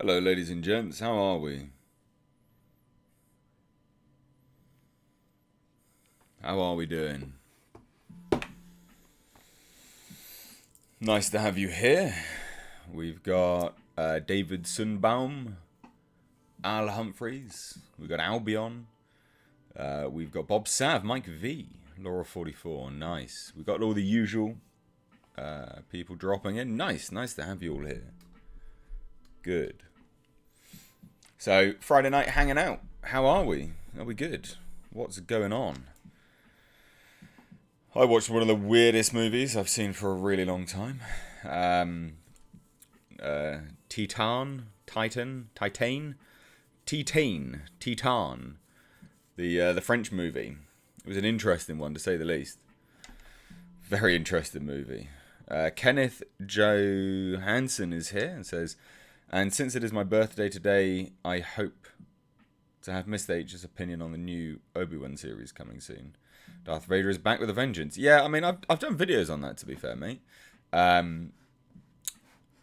Hello, ladies and gents. How are we? How are we doing? Nice to have you here. We've got David Sunbaum, Al Humphreys. We've got Albion. We've got Bob Sav, Mike V, Laura44. Nice. We've got all the usual people dropping in. Nice to have you all here. Good. So, Friday night hanging out. How are we? Are we good? What's going on? I watched one of the weirdest movies I've seen for a really long time. Titan. The French movie. It was an interesting one, to say the least. Very interesting movie. Kenneth Johansson is here and says, and since it is my birthday today, I hope to have Mr. H's opinion on the new Obi-Wan series coming soon. Darth Vader is back with a vengeance. Yeah, I mean, I've done videos on that, to be fair, mate.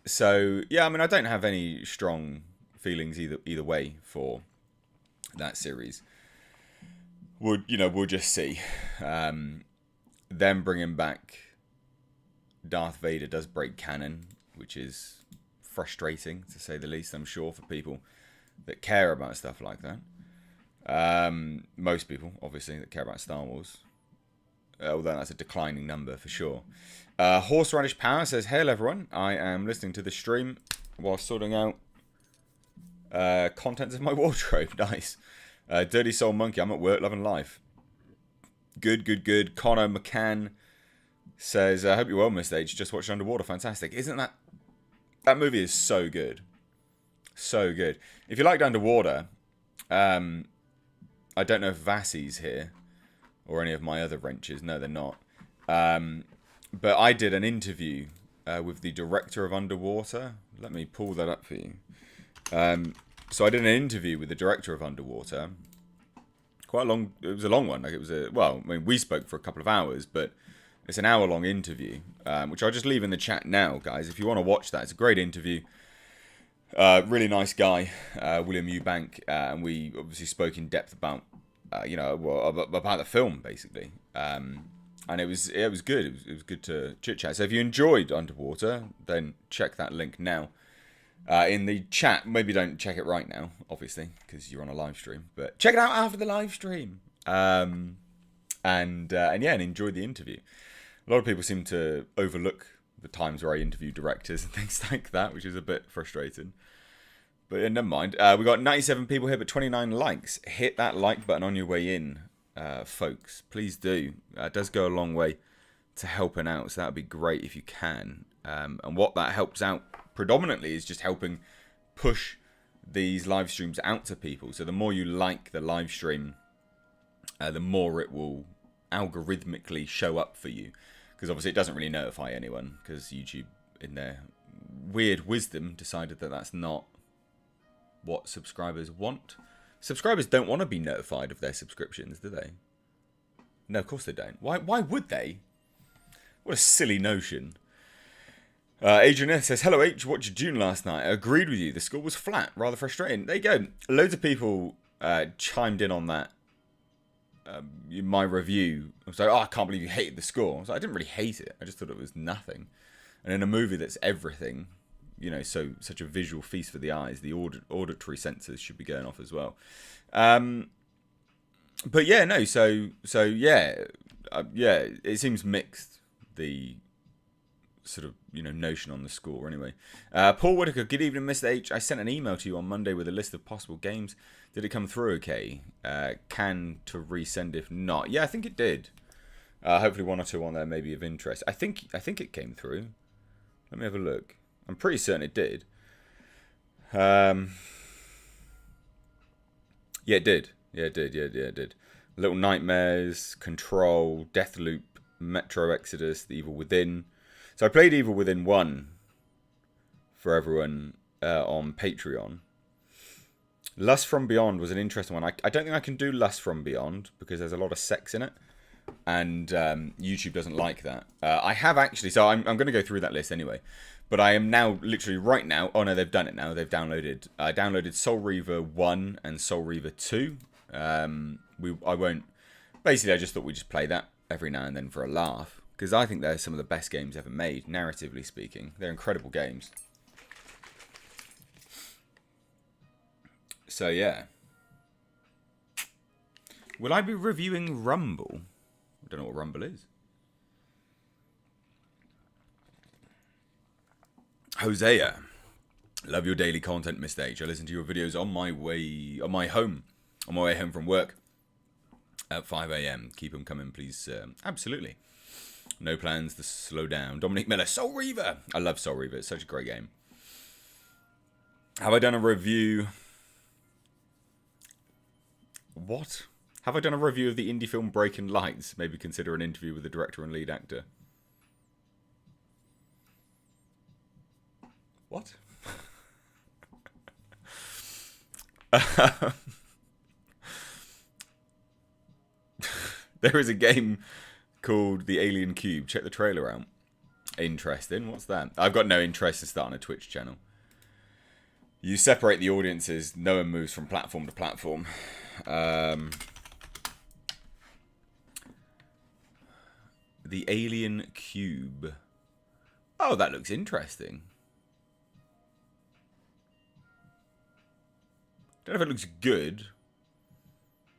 So, yeah, I mean, I don't have any strong feelings either way for that series. We'll just see. Them bringing back Darth Vader does break canon, which is frustrating, to say the least, I'm sure, for people that care about stuff like that. Most people, obviously, that care about Star Wars. Although that's a declining number, for sure. Horseradish Power says, "Hail everyone, I am listening to the stream while sorting out contents of my wardrobe." Nice. Dirty Soul Monkey, I'm at work, loving life. Good. Connor McCann says, "I hope you're well, Mr. H. Just watched Underwater. Fantastic." Isn't that movie is so good. So good. If you liked Underwater, I don't know if Vassie's here or any of my other wrenches. No, they're not. But I did an interview with the director of Underwater. Let me pull that up for you. So I did an interview with the director of Underwater. Quite a long. It was a long one. We spoke for a couple of hours, but it's an hour-long interview, which I'll just leave in the chat now, guys. If you want to watch that, it's a great interview. Really nice guy, William Eubank, and we obviously spoke in depth about, about the film, basically. And it was good. It was good to chit-chat. So if you enjoyed Underwater, then check that link now in the chat. Maybe don't check it right now, obviously, because you're on a live stream. But check it out after the live stream. And enjoy the interview. A lot of people seem to overlook the times where I interview directors and things like that, which is a bit frustrating. But yeah, never mind. We got 97 people here, but 29 likes. Hit that like button on your way in, folks. Please do. It does go a long way to helping out, so that would be great if you can. And what that helps out predominantly is just helping push these live streams out to people. So the more you like the live stream, the more it will algorithmically show up for you, because obviously it doesn't really notify anyone, because YouTube, in their weird wisdom, decided that that's not what subscribers want. Subscribers don't want to be notified of their subscriptions, do they? No, of course they don't. Why would they? What a silly notion. Adrian S says, "Hello H, watched Dune last night. I agreed with you. The score was flat, rather frustrating." There you go. Loads of people chimed in on that. My review, I was like, "Oh, I can't believe you hated the score." I was like, I didn't really hate it. I just thought it was nothing. And in a movie that's everything, such a visual feast for the eyes, the auditory senses should be going off as well. But yeah, no. So yeah, it seems mixed. The sort of notion on the score anyway. Paul Whitaker, good evening, Mr. H. I sent an email to you on Monday with a list of possible games. Did it come through okay? Can to resend if not? Yeah, I think it did. Hopefully one or two on there may be of interest. I think it came through. Let me have a look. I'm pretty certain it did. Yeah, it did. Yeah, it did. Little Nightmares, Control, Deathloop, Metro Exodus, The Evil Within. So I played Evil Within 1 for everyone on Patreon. Lust from Beyond was an interesting one. I don't think I can do Lust from Beyond because there's a lot of sex in it. and YouTube doesn't like that. I have actually, so I'm going to go through that list anyway. But I am now, literally right now, oh no, they've done it now. They've downloaded, I downloaded Soul Reaver 1 and Soul Reaver 2. I won't, basically I just thought we'd just play that every now and then for a laugh. Because I think they're some of the best games ever made, narratively speaking. They're incredible games. So yeah. Will I be reviewing Rumble? I don't know what Rumble is. Hosea, love your daily content, Mr. H. I listen to your videos on my way home from work at 5 a.m. Keep them coming, please. Absolutely. No plans to slow down. Dominic Miller, Soul Reaver. I love Soul Reaver. It's such a great game. Have I done a review? What? Have I done a review of the indie film Breaking Lights? Maybe consider an interview with the director and lead actor. What? There is a game called The Alien Cube. Check the trailer out. Interesting. What's that? I've got no interest in starting a Twitch channel. You separate the audiences. No one moves from platform to platform. The Alien Cube. Oh, that looks interesting. Don't know if it looks good.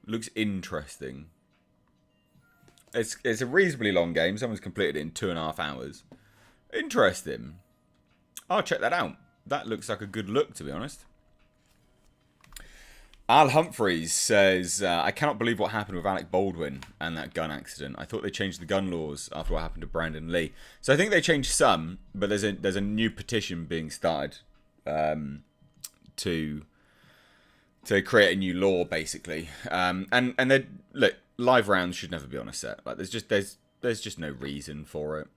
It looks interesting. It's a reasonably long game. Someone's completed it in 2.5 hours. Interesting. I'll check that out. That looks like a good look, to be honest. Al Humphreys says, I cannot believe what happened with Alec Baldwin and that gun accident. I thought they changed the gun laws after what happened to Brandon Lee. So I think they changed some, but there's a new petition being started to create a new law, basically. And they look, live rounds should never be on a set. Like there's just no reason for it.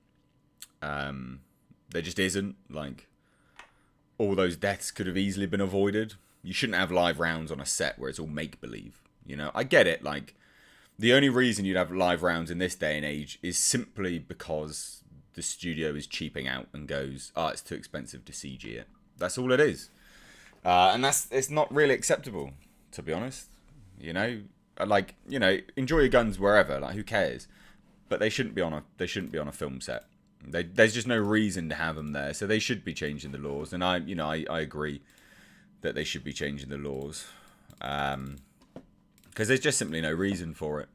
There just isn't. Like all those deaths could have easily been avoided. You shouldn't have live rounds on a set where it's all make believe. You know, I get it. Like the only reason you'd have live rounds in this day and age is simply because the studio is cheaping out and goes, oh, it's too expensive to CG it. That's all it is. And it's not really acceptable, to be honest. You know, like, you know, enjoy your guns wherever. Like, who cares? But they shouldn't be on a film set. There's just no reason to have them there. So they should be changing the laws. And I agree that they should be changing the laws, because there's just simply no reason for it.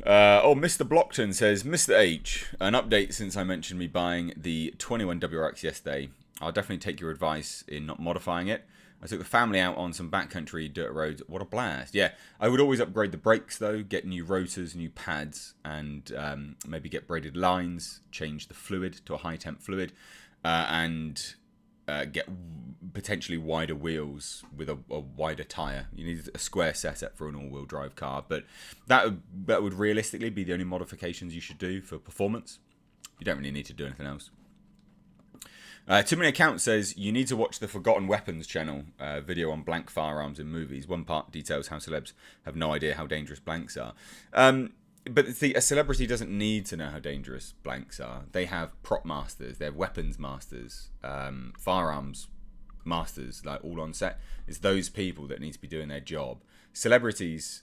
Mr. Blockton says, Mr. H, an update since I mentioned me buying the 21WRX yesterday. I'll definitely take your advice in not modifying it. I took the family out on some backcountry dirt roads. What a blast. Yeah, I would always upgrade the brakes, though. Get new rotors, new pads, and maybe get braided lines. Change the fluid to a high-temp fluid. And get potentially wider wheels with a wider tyre. You need a square setup for an all-wheel drive car. But that would realistically be the only modifications you should do for performance. You don't really need to do anything else. Too Many Accounts says, you need to watch the Forgotten Weapons channel video on blank firearms in movies. One part details how celebs have no idea how dangerous blanks are. But a celebrity doesn't need to know how dangerous blanks are. They have prop masters, they have weapons masters, firearms masters, like all on set. It's those people that need to be doing their job. Celebrities,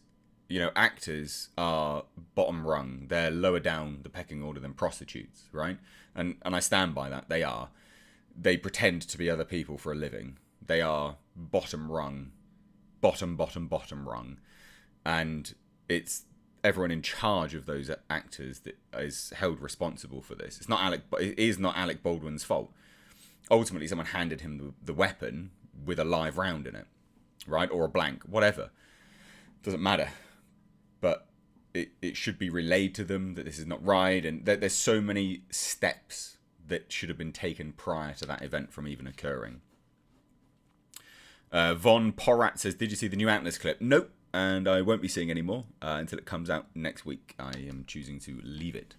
you know, actors are bottom rung. They're lower down the pecking order than prostitutes, right? And I stand by that. They are. They pretend to be other people for a living. They are bottom rung. Bottom rung. And it's everyone in charge of those actors that is held responsible for this. It is not Alec Baldwin's fault. Ultimately, someone handed him the weapon with a live round in it, right? Or a blank, whatever. Doesn't matter. But it should be relayed to them that this is not right, and there's so many steps that should have been taken prior to that event from even occurring. Von Porat says, did you see the new Antlers clip? Nope. And I won't be seeing any more until it comes out next week. I am choosing to leave it.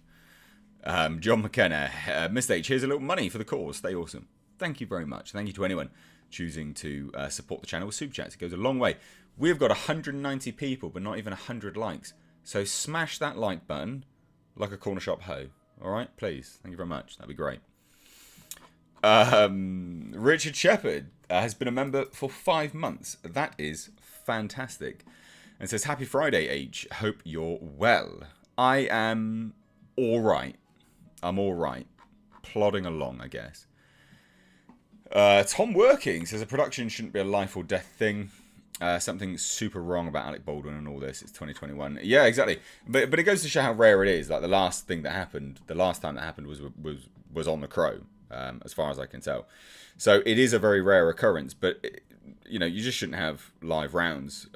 John McKenna, Mr. H, here's a little money for the cause. Stay awesome. Thank you very much. Thank you to anyone choosing to support the channel with Super Chats. It goes a long way. We've got 190 people, but not even 100 likes. So smash that like button like a corner shop hoe. All right, please. Thank you very much. That'd be great. Richard Shepherd has been a member for 5 months. That is fantastic. And says, Happy Friday, H. Hope you're well. I am all right. I'm all right. Plodding along, I guess. Tom Working says, a production shouldn't be a life or death thing. Something super wrong about Alec Baldwin and all this. It's 2021. Yeah, exactly. But it goes to show how rare it is. Like the last time that happened was on The Crow, as far as I can tell. So it is a very rare occurrence. But you just shouldn't have live rounds.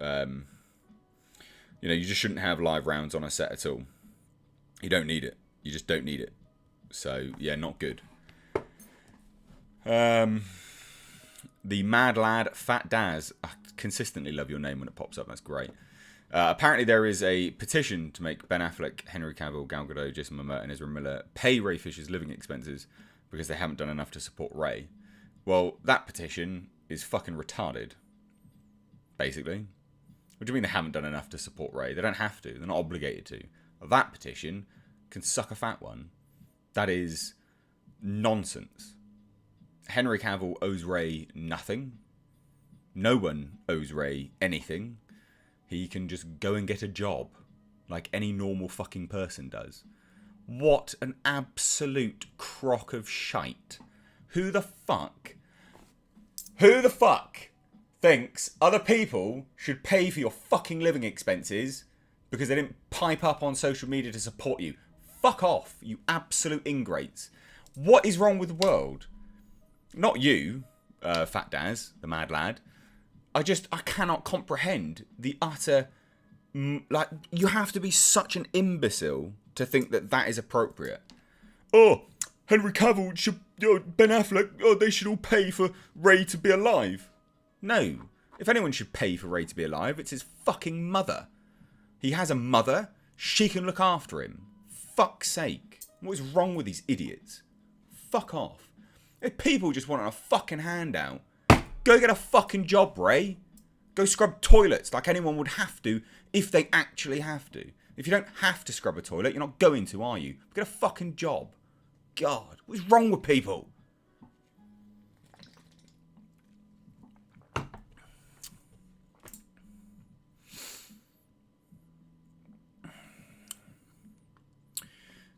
You just shouldn't have live rounds on a set at all. You don't need it. You just don't need it. So yeah, not good. The Mad Lad Fat Daz. I consistently love your name when it pops up. That's great. Apparently there is a petition to make Ben Affleck, Henry Cavill, Gal Gadot, Jason Momoa and Ezra Miller pay Ray Fisher's living expenses because they haven't done enough to support Ray. Well, that petition is fucking retarded. Basically. What do you mean they haven't done enough to support Ray? They don't have to. They're not obligated to. That petition can suck a fat one. That is nonsense. Henry Cavill owes Ray nothing. No one owes Ray anything. He can just go and get a job like any normal fucking person does. What an absolute crock of shite. Who the fuck thinks other people should pay for your fucking living expenses because they didn't pipe up on social media to support you? Fuck off, you absolute ingrates. What is wrong with the world? Not you, Fat Daz, the Mad Lad. I cannot comprehend the utter... you have to be such an imbecile to think that that is appropriate. Oh, Henry Cavill should... Ben Affleck, they should all pay for Ray to be alive. No. If anyone should pay for Ray to be alive, it's his fucking mother. He has a mother. She can look after him. Fuck's sake. What is wrong with these idiots? Fuck off. If people just want a fucking handout, go get a fucking job, Ray. Go scrub toilets like anyone would have to if they actually have to. If you don't have to scrub a toilet, you're not going to, are you? Get a fucking job. God, what is wrong with people?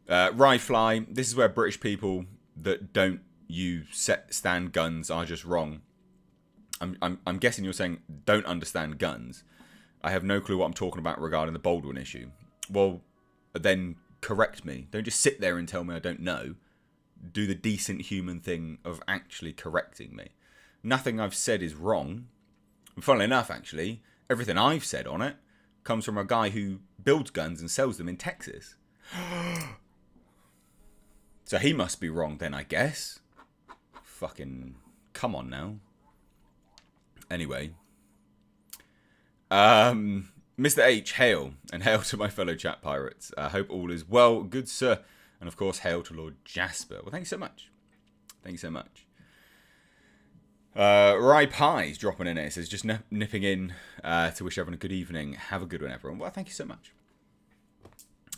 Rye this is where British people that don't stand guns are just wrong. I'm guessing you're saying don't understand guns. I have no clue what I'm talking about regarding the Baldwin issue. Well, then correct me. Don't just sit there and tell me I don't know. Do the decent human thing of actually correcting me. Nothing I've said is wrong. And funnily enough, actually, everything I've said on it comes from a guy who builds guns and sells them in Texas. So he must be wrong then, I guess. Fucking come on now. Anyway. Mr. H, hail. And hail to my fellow chat pirates. I hope all is well, good sir. And of course, hail to Lord Jasper. Well, thank you so much. Thank you so much. Rye Pie's dropping in it. Says, just nipping in to wish everyone a good evening. Have a good one, everyone. Well, thank you so much.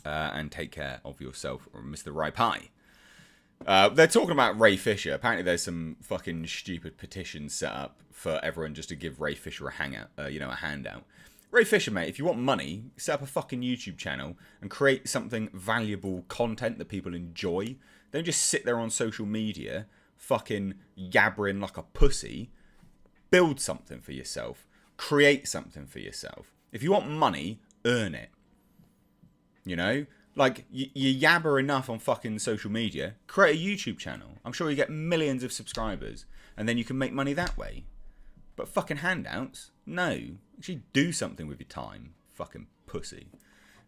And take care of yourself, Mr. Rye Pie. They're talking about Ray Fisher. Apparently there's some fucking stupid petitions set up for everyone just to give Ray Fisher a handout. Ray Fisher, mate, if you want money, set up a fucking YouTube channel and create something valuable content that people enjoy. Don't just sit there on social media fucking yabbering like a pussy. Build something for yourself. Create something for yourself. If you want money, earn it. You know? Like, you yabber enough on fucking social media, create a YouTube channel. I'm sure you get millions of subscribers, and then you can make money that way. But fucking handouts? No. Actually do something with your time. Fucking pussy.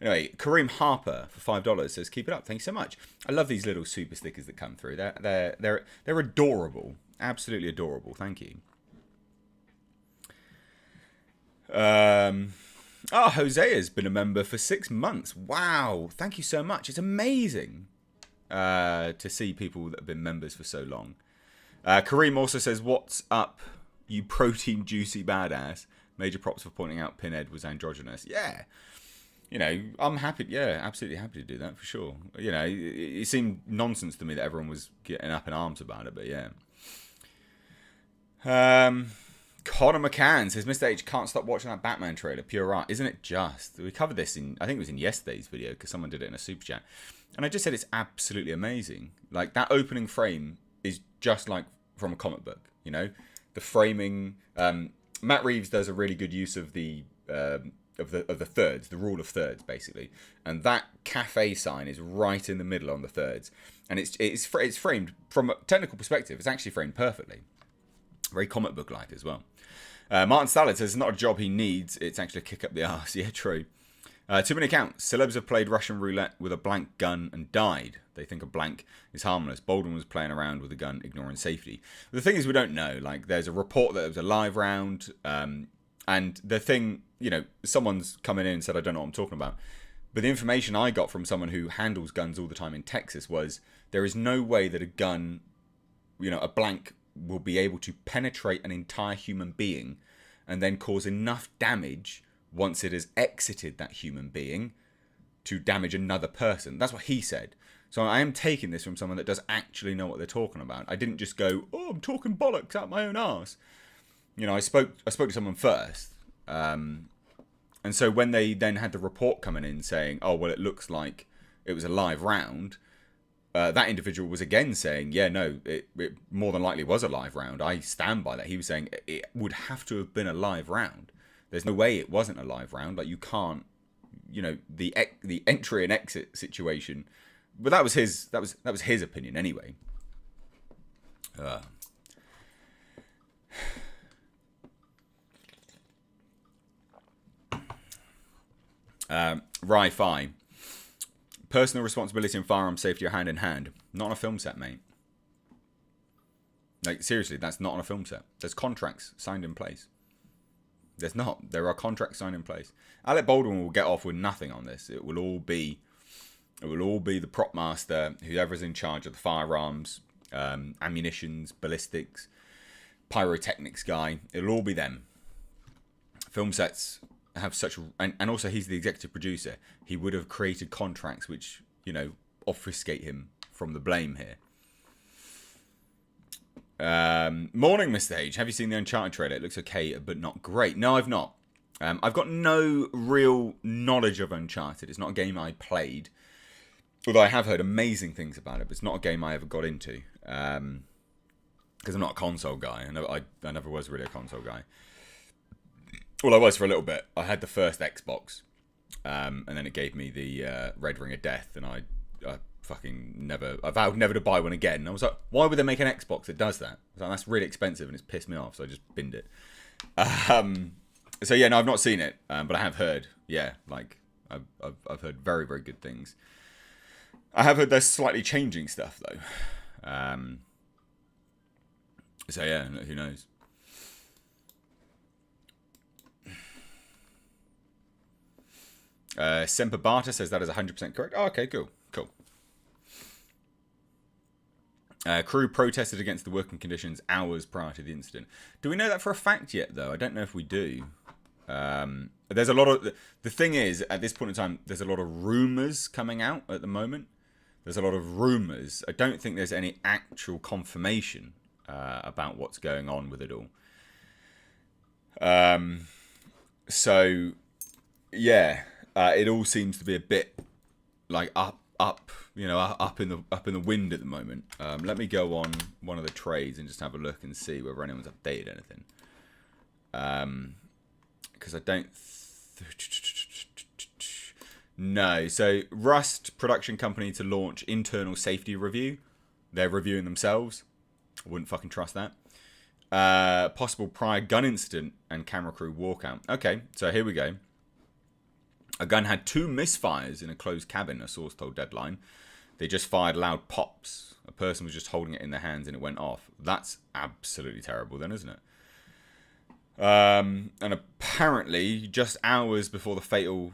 Anyway, Kareem Harper for $5 says, keep it up. Thanks so much. I love these little super stickers that come through. They're adorable. Absolutely adorable. Thank you. Hosea's been a member for 6 months. Wow. Thank you so much. It's amazing to see people that have been members for so long. Kareem also says, what's up you protein juicy badass. Major props for pointing out Pinhead was androgynous. Yeah. You know, I'm happy. Yeah, absolutely happy to do that for sure. You know, it seemed nonsense to me that everyone was getting up in arms about it, but yeah. Connor McCann says, Mr. H can't stop watching that Batman trailer. Pure art. Isn't it just? We covered this in, I think it was in yesterday's video because someone did it in a super chat. And I just said it's absolutely amazing. Like, that opening frame is just like from a comic book, you know? The framing. Matt Reeves does a really good use of the thirds, the rule of thirds, basically. And that cafe sign is right in the middle on the thirds. And it's framed, from a technical perspective, it's actually framed perfectly. Very comic book-like as well. Martin Stallard says, it's not a job he needs, it's actually a kick up the arse. Yeah, true. Too many accounts. Celebs have played Russian roulette with a blank gun and died. They think a blank is harmless. Baldwin was playing around with a gun, ignoring safety. The thing is, we don't know. Like, there's a report that it was a live round. And the thing, you know, someone's coming in and said, I don't know what I'm talking about. But the information I got from someone who handles guns all the time in Texas was, there is no way that a gun, you know, a blank will be able to penetrate an entire human being and then cause enough damage once it has exited that human being to damage another person. That's what he said. So I am taking this from someone that does actually know what they're talking about. I didn't just go, oh, I'm talking bollocks out my own arse. You know, I spoke to someone first. And so when they then had the report coming in saying, oh, well, it looks like it was a live round, that individual was again saying, yeah, no, it more than likely was a live round. I stand by that. He was saying it would have to have been a live round. There's no way it wasn't a live round. Like, you can't, you know, the entry and exit situation. But that was his opinion anyway. Ri-Fi. Personal responsibility and firearm safety are hand in hand. Not on a film set, mate. Like, seriously, that's not on a film set. There's contracts signed in place. There's not. There are contracts signed in place. Alec Baldwin will get off with nothing on this. It will all be the prop master, whoever's in charge of the firearms, ammunitions, ballistics, pyrotechnics guy. It'll all be them. Film sets have such, and also he's the executive producer. He would have created contracts which, you know, obfuscate him from the blame here. Morning, Mr. H. Have you seen the Uncharted trailer? It looks okay, but not great. No, I've not. I've got no real knowledge of Uncharted. It's not a game I played. Although I have heard amazing things about it, but it's not a game I ever got into. Because I'm not a console guy. I never was really a console guy. Well, I was for a little bit. I had the first Xbox. And then it gave me the Red Ring of Death. And I fucking never... I vowed never to buy one again. And I was like, why would they make an Xbox that does that? I was like, that's really expensive and it's pissed me off. So I just binned it. So yeah, no, I've not seen it. But I have heard. Yeah, like, I've heard very, very good things. I have heard they're slightly changing stuff, though. So yeah, who knows? Semper Barter says that is 100% correct. Oh, okay, cool. Crew protested against the working conditions hours prior to the incident. Do we know that for a fact yet, though? I don't know if we do. There's a lot of... The thing is, at this point in time, there's a lot of rumours coming out at the moment. There's a lot of rumours. I don't think there's any actual confirmation about what's going on with it all. So, yeah, it all seems to be a bit like up in the wind at the moment. Let me go on one of the trades and just have a look and see whether anyone's updated anything. Because I don't... No. So, Rust production company to launch internal safety review. They're reviewing themselves. I wouldn't fucking trust that. Possible prior gun incident and camera crew walkout. Okay, so here we go. A gun had 2 misfires in a closed cabin, a source told Deadline. They just fired loud pops. A person was just holding it in their hands and it went off. That's absolutely terrible then, isn't it? And apparently, just hours before the fatal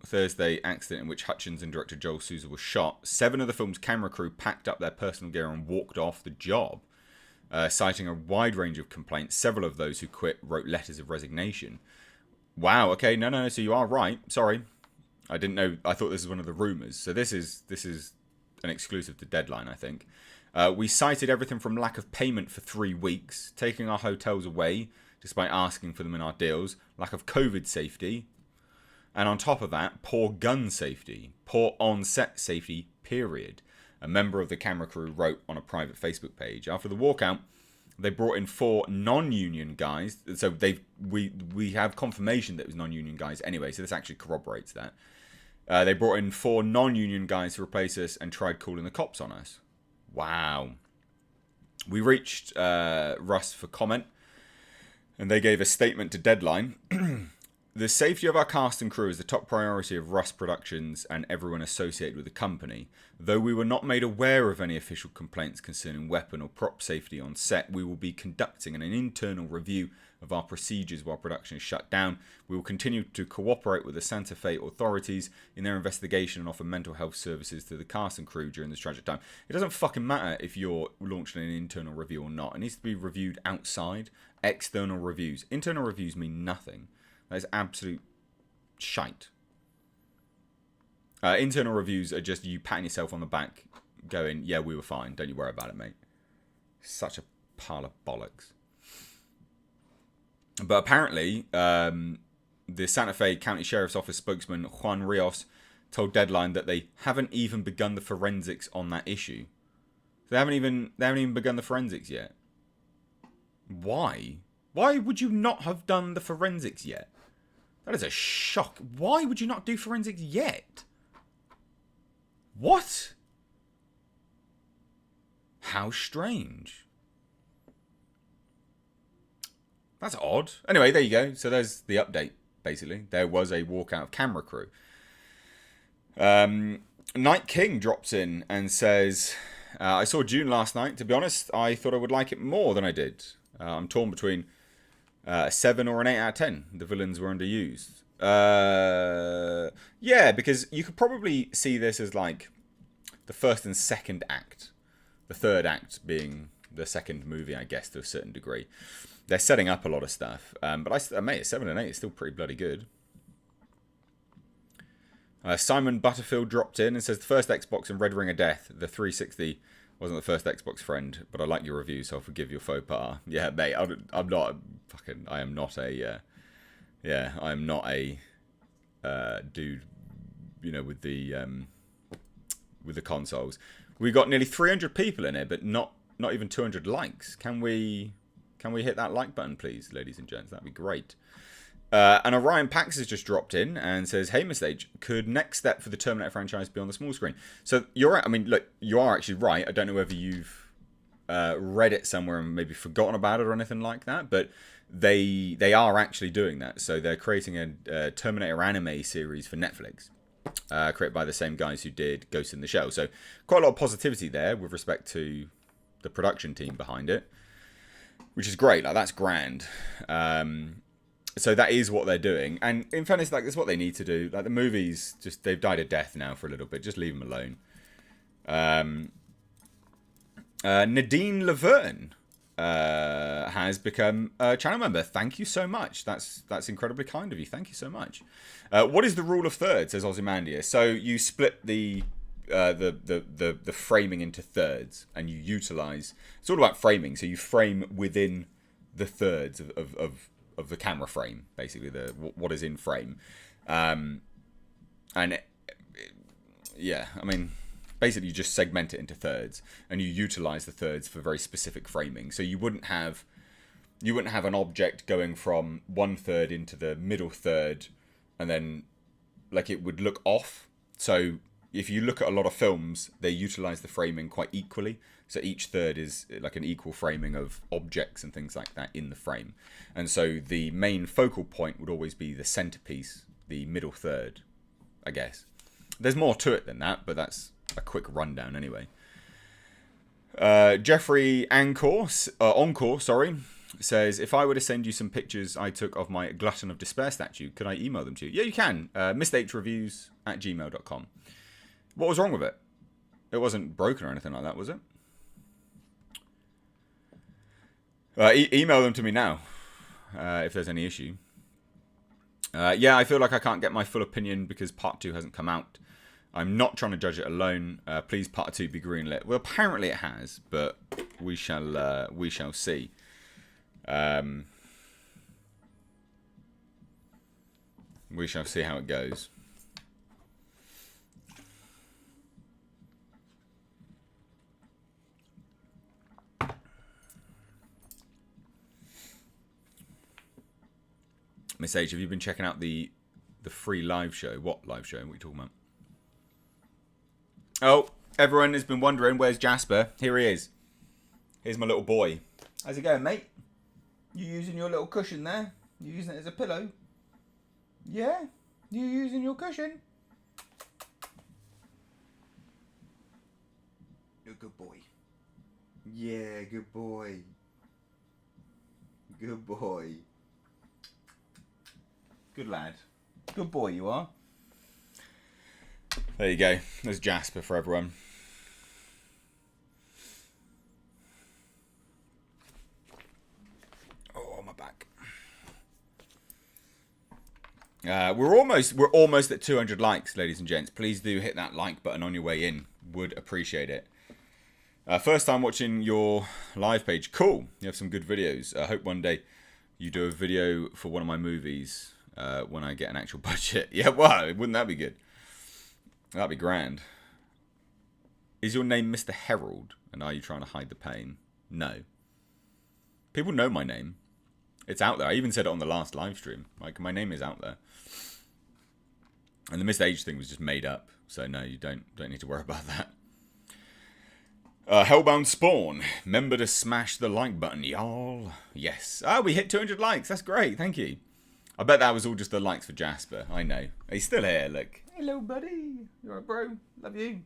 Thursday accident in which Hutchins and director Joel Souza were shot, 7 of the film's camera crew packed up their personal gear and walked off the job. citing a wide range of complaints. Several of those who quit wrote letters of resignation. Wow, okay, no, so you are right. Sorry. I didn't know. I thought this was one of the rumours. So this is an exclusive to Deadline, I think. We cited everything from lack of payment for 3 weeks, taking our hotels away despite asking for them in our deals, lack of COVID safety, and on top of that, poor gun safety, poor on-set safety, period. A member of the camera crew wrote on a private Facebook page. After the walkout, they brought in 4 non-union guys. So we have confirmation that it was non-union guys anyway, so this actually corroborates that. They brought in 4 non-union guys to replace us and tried calling the cops on us. Wow. We reached Rust for comment, and they gave a statement to Deadline. The safety of our cast and crew is the top priority of Rust Productions and everyone associated with the company. Though we were not made aware of any official complaints concerning weapon or prop safety on set, we will be conducting an internal review of our procedures while production is shut down. We will continue to cooperate with the Santa Fe authorities in their investigation and offer mental health services to the cast and crew during this tragic time. It doesn't fucking matter if you're launching an internal review or not. It needs to be reviewed outside. External reviews. Internal reviews mean nothing. That is absolute shite. Internal reviews are just you patting yourself on the back going, yeah, we were fine. Don't you worry about it, mate. Such a pile of bollocks. But apparently, the Santa Fe County Sheriff's Office spokesman Juan Rios told Deadline that they haven't even begun the forensics on that issue. They haven't even begun the forensics yet. Why? Why would you not have done the forensics yet? That is a shock. Why would you not do forensics yet? What? How strange. That's odd. Anyway, there you go. So there's the update, basically. There was a walkout of camera crew. Night King drops in and says, I saw Dune last night. To be honest, I thought I would like it more than I did. I'm torn between a 7 or an 8 out of 10. The villains were underused. Yeah, because you could probably see this as like the first and second act. The third act being the second movie, I guess, to a certain degree. They're setting up a lot of stuff. But mate, a 7 and 8 is still pretty bloody good. Simon Butterfield dropped in and says, the first Xbox in Red Ring of Death, the 360... wasn't the first Xbox friend, but I like your review, so I'll forgive your faux pas. Yeah, mate, I am not a dude, you know, with the consoles. We got nearly 300 people in it, but not even 200 likes. Can we hit that like button, please, ladies and gents? That'd be great. And Orion Pax has just dropped in and says, hey, Mr. H, could next step for the Terminator franchise be on the small screen? So you're right. I mean, look, you are actually right. I don't know whether you've read it somewhere and maybe forgotten about it or anything like that, but they are actually doing that. So they're creating a Terminator anime series for Netflix, created by the same guys who did Ghost in the Shell. So quite a lot of positivity there with respect to the production team behind it, which is great. Like, that's grand. So that is what they're doing. And in fairness, like, that's what they need to do. Like, the movies, just, they've died a death now for a little bit. Just leave them alone. Nadine Laverne has become a channel member. Thank you so much. That's incredibly kind of you. Thank you so much. What is the rule of thirds, says Ozymandias? So you split the framing into thirds, and you utilize... It's all about framing. So you frame within the thirds of the camera frame, basically what is in frame, yeah, I mean, basically you just segment it into thirds, and you utilize the thirds for very specific framing. So you wouldn't have an object going from one third into the middle third, and then like it would look off. So if you look at a lot of films, they utilize the framing quite equally. So each third is like an equal framing of objects and things like that in the frame. And so the main focal point would always be the centerpiece, the middle third, I guess. There's more to it than that, but that's a quick rundown anyway. Jeffrey Encore, says, if I were to send you some pictures I took of my Glutton of Despair statue, could I email them to you? Yeah, you can. mistakesreviews@gmail.com. What was wrong with it? It wasn't broken or anything like that, was it? Email them to me now if there's any issue. Yeah, I feel like I can't get my full opinion because part 2 hasn't come out. I'm not trying to judge it alone. Please, part 2 be greenlit. Well, apparently it has, but we shall see. We shall see how it goes. Miss H, have you been checking out the free live show? What live show? What are you talking about? Oh, everyone has been wondering, where's Jasper? Here he is. Here's my little boy. How's it going, mate? You using your little cushion there? You using it as a pillow? Yeah? You using your cushion? You're a good boy. Yeah, good boy. Good boy. Good lad. Good boy you are. There you go. There's Jasper for everyone. Oh, my back. We're almost at 200 likes, ladies and gents. Please do hit that like button on your way in. Would appreciate it. First time watching your live page. Cool. You have some good videos. I hope one day you do a video for one of my movies when I get an actual budget. Yeah, wow. Wouldn't that be good? That'd be grand. Is your name Mr. Herald? And are you trying to hide the pain? No. People know my name. It's out there. I even said it on the last live stream. Like, my name is out there. And the Mr. H thing was just made up. So no, you don't need to worry about that. Hellbound Spawn. Remember to smash the like button, y'all. Yes. Oh, we hit 200 likes. That's great. Thank you. I bet that was all just the likes for Jasper. I know. He's still here, look. Hello, buddy. You alright, bro? Love you.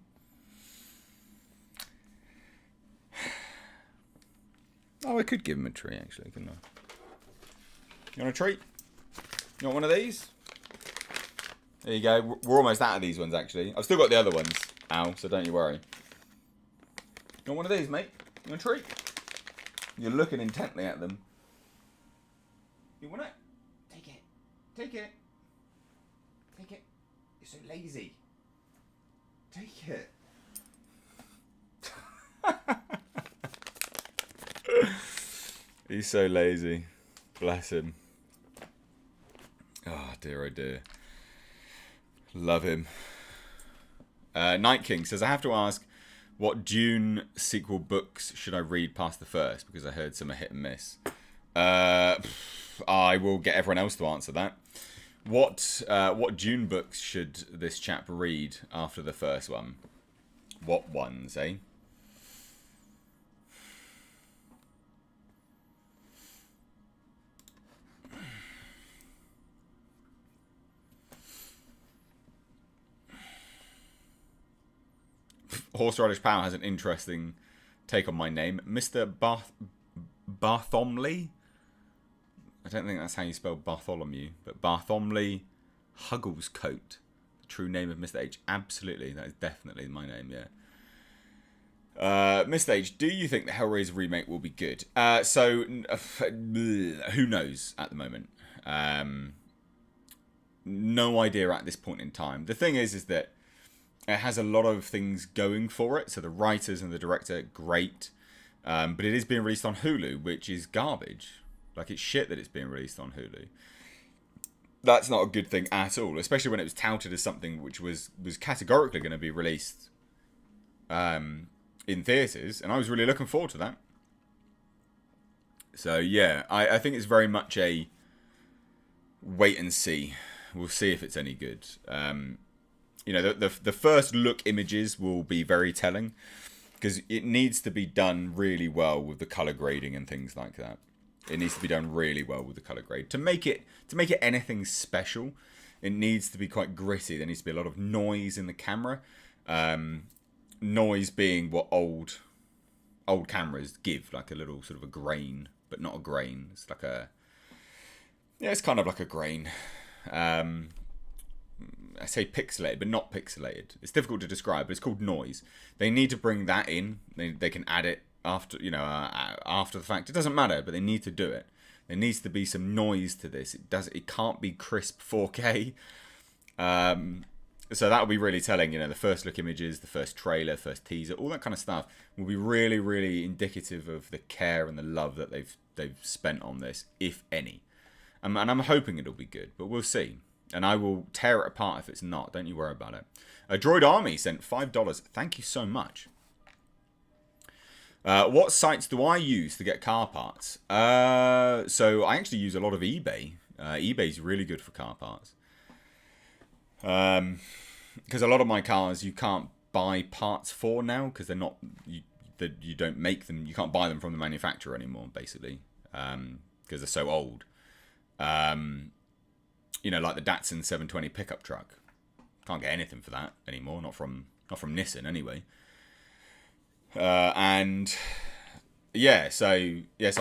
Oh, I could give him a treat, actually, couldn't I? You want a treat? You want one of these? There you go. We're almost out of these ones, actually. I've still got the other ones. Ow, so don't you worry. You want one of these, mate? You want a treat? You're looking intently at them. You want it? Take it. Take it. Take it. You're so lazy. Take it. He's so lazy. Bless him. Oh, dear, oh, dear. Love him. Night King says, I have to ask, what Dune sequel books should I read past the first? Because I heard some are hit and miss. I will get everyone else to answer that. What Dune books should this chap read after the first one? What ones, eh? Horseradish Power has an interesting take on my name. Mr. Barthomley? I don't think that's how you spell Bartholomew, but Barthomley Hugglescoat. The true name of Mr. H. Absolutely, that is definitely my name, yeah. Mr. H, do you think the Hellraiser remake will be good? Who knows at the moment? No idea at this point in time. The thing is that it has a lot of things going for it. So the writers and the director, great. But it is being released on Hulu, which is garbage. Like, it's shit that it's being released on Hulu. That's not a good thing at all. Especially when it was touted as something which was categorically going to be released in theatres. And I was really looking forward to that. So, yeah. I think it's very much a wait and see. We'll see if it's any good. You know, the first look images will be very telling because it needs to be done really well with the color grading and things like that. It needs to be done really well with the color grade to make it anything special. It needs to be quite gritty. There needs to be a lot of noise in the camera. Noise being what old cameras give, like a little sort of a grain, but not a grain. It's like it's kind of like a grain. I say pixelated, but not pixelated. It's difficult to describe, but it's called noise. They need to bring that in. They can add it after after the fact. It doesn't matter, but they need to do it. There needs to be some noise to this. It can't be crisp 4K. So that will be really telling. The first look images, the first trailer, first teaser, all that kind of stuff will be really, really indicative of the care and the love that they've spent on this, if any. And I'm hoping it'll be good, but we'll see. And I will tear it apart if it's not. Don't you worry about it. Droid Army sent $5. Thank you so much. What sites do I use to get car parts? So I actually use a lot of eBay. eBay's really good for car parts. Because a lot of my cars you can't buy parts for now because they're not. You don't make them. You can't buy them from the manufacturer anymore, basically, because they're so old. Like the Datsun 720 pickup truck. Can't get anything for that anymore. Not from Nissan anyway. So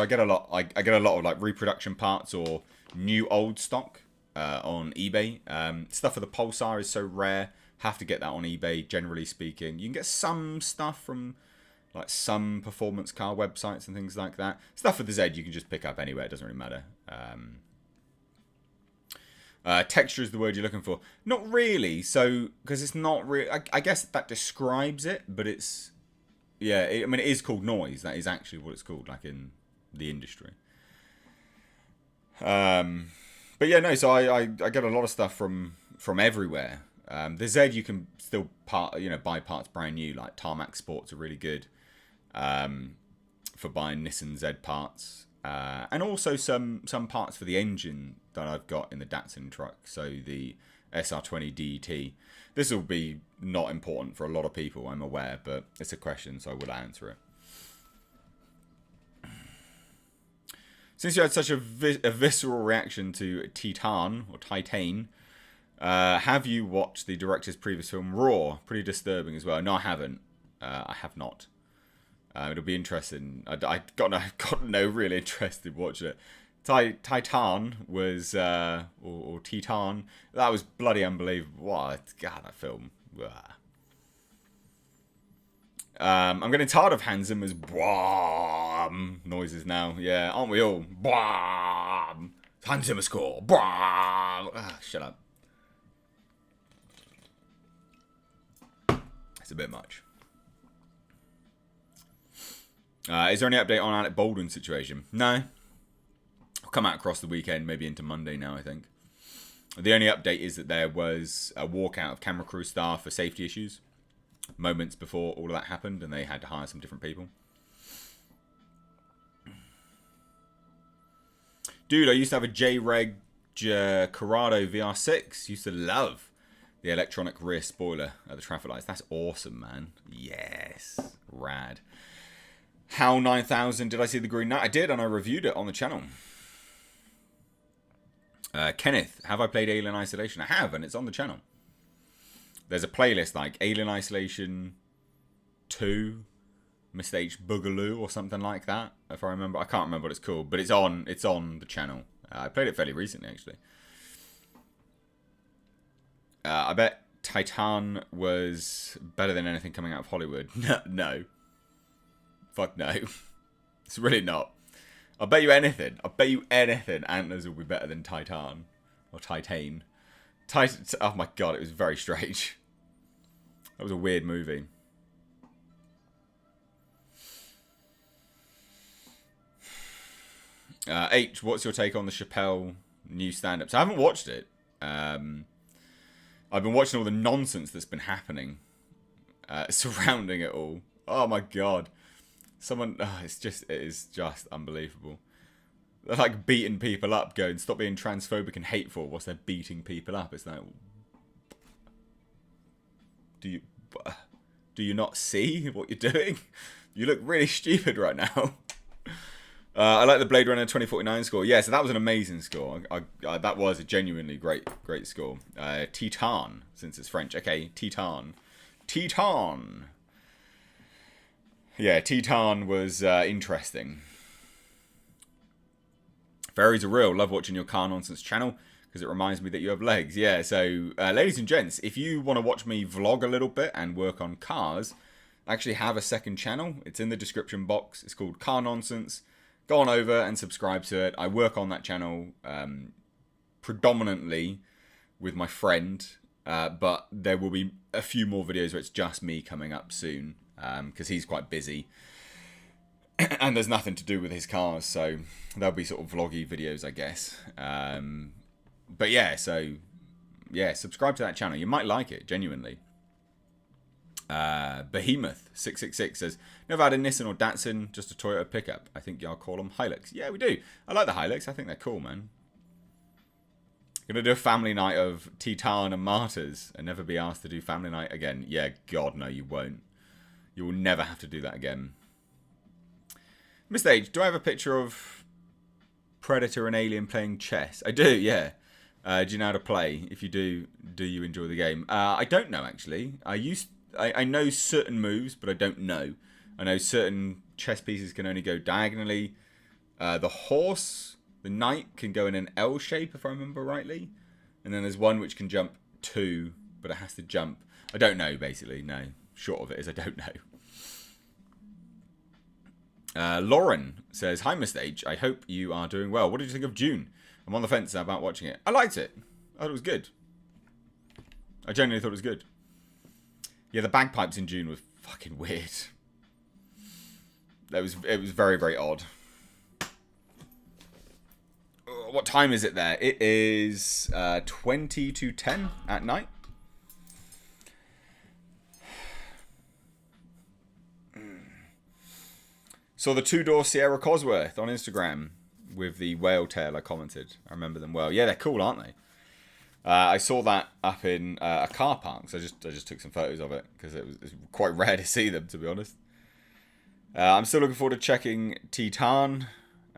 I get a lot. I get a lot of like reproduction parts or new old stock on eBay. Stuff for the Pulsar is so rare. Have to get that on eBay. Generally speaking, you can get some stuff from like some performance car websites and things like that. Stuff for the Z you can just pick up anywhere. It doesn't really matter. Texture is the word you're looking for. Not really. So because it's not really. I guess that describes it, but it's. Yeah, it is called noise. That is actually what it's called, like in the industry. But yeah, no. So I get a lot of stuff from everywhere. The Z you can still buy parts brand new. Like Tarmac Sports are really good for buying Nissan Z parts, and also some parts for the engine that I've got in the Datsun truck. So the SR20 DET. This will be not important for a lot of people, I'm aware, but it's a question, so I will answer it. Since you had such a visceral reaction to Titan, or Titan, have you watched the director's previous film, Raw? Pretty disturbing as well. No, I haven't. I have not. It'll be interesting. I got no real interest in watching it. Titan was, or Titan, that was bloody unbelievable. What? God, that film. I'm getting tired of Hans Zimmer's noises now. Yeah, aren't we all? Hans Zimmer score. Shut up. It's a bit much. Is there any update on Alec Baldwin's situation? No. Come out across the weekend, maybe into Monday now, I think. The only update is that there was a walkout of camera crew staff for safety issues moments before all of that happened, and they had to hire some different people. Dude, I used to have a J-Reg Corrado VR6. Used to love the electronic rear spoiler at the traffic lights. That's awesome, man. Yes. Rad. How 9000, did I see the Green Knight? I did, and I reviewed it on the channel. Kenneth, have I played Alien Isolation? I have, and it's on the channel. There's a playlist like Alien Isolation 2, Mr. H Boogaloo, or something like that. If I remember, I can't remember what it's called, but it's on the channel. I played it fairly recently, actually. I bet Titan was better than anything coming out of Hollywood. No. Fuck no. It's really not. I'll bet you anything. Antlers will be better than Titan. Or Titan. Oh my god, it was very strange. That was a weird movie. H, what's your take on the Chapelle new stand-ups? I haven't watched it. I've been watching all the nonsense that's been happening surrounding it all. Oh my god. It is just unbelievable. They're like beating people up, going, stop being transphobic and hateful whilst they're beating people up. It's like, do you not see what you're doing? You look really stupid right now. I like the Blade Runner 2049 score. Yeah, so that was an amazing score. That was a genuinely great score. Titan, since it's French. Okay, Titan. Yeah, Titan was interesting. Fairies are real. Love watching your car nonsense channel because it reminds me that you have legs. Yeah, so ladies and gents, if you want to watch me vlog a little bit and work on cars, I actually have a second channel. It's in the description box. It's called Car Nonsense. Go on over and subscribe to it. I work on that channel predominantly with my friend, but there will be a few more videos where it's just me coming up soon, because he's quite busy. And there's nothing to do with his cars, so there'll be sort of vloggy videos, I guess. But yeah, so yeah, subscribe to that channel. You might like it, genuinely. Behemoth666 says, never had a Nissan or Datsun, just a Toyota pickup. I think y'all call them Hilux. Yeah, we do. I like the Hilux. I think they're cool, man. Gonna do a family night of Titan and Martyrs and never be asked to do family night again. Yeah, God, no, you won't. You will never have to do that again. Mr. H, do I have a picture of Predator and Alien playing chess? I do, yeah. Do you know how to play? If you do you enjoy the game? I don't know, actually. I know certain moves, but I don't know. I know certain chess pieces can only go diagonally. The horse, the knight, can go in an L shape, if I remember rightly. And then there's one which can jump 2, but it has to jump. I don't know, basically. No. Short of it is I don't know. Lauren says, hi, Mr. H. I hope you are doing well. What did you think of Dune? I'm on the fence about watching it. I liked it. I thought it was good. I genuinely thought it was good. Yeah, the bagpipes in Dune was fucking weird. It was very, very odd. What time is it there? It is 20 to 10 at night. Saw the two-door Sierra Cosworth on Instagram with the whale tail. I commented. I remember them well. Yeah, they're cool, aren't they? I saw that up in a car park, so I just took some photos of it because it's quite rare to see them, to be honest. I'm still looking forward to checking Titan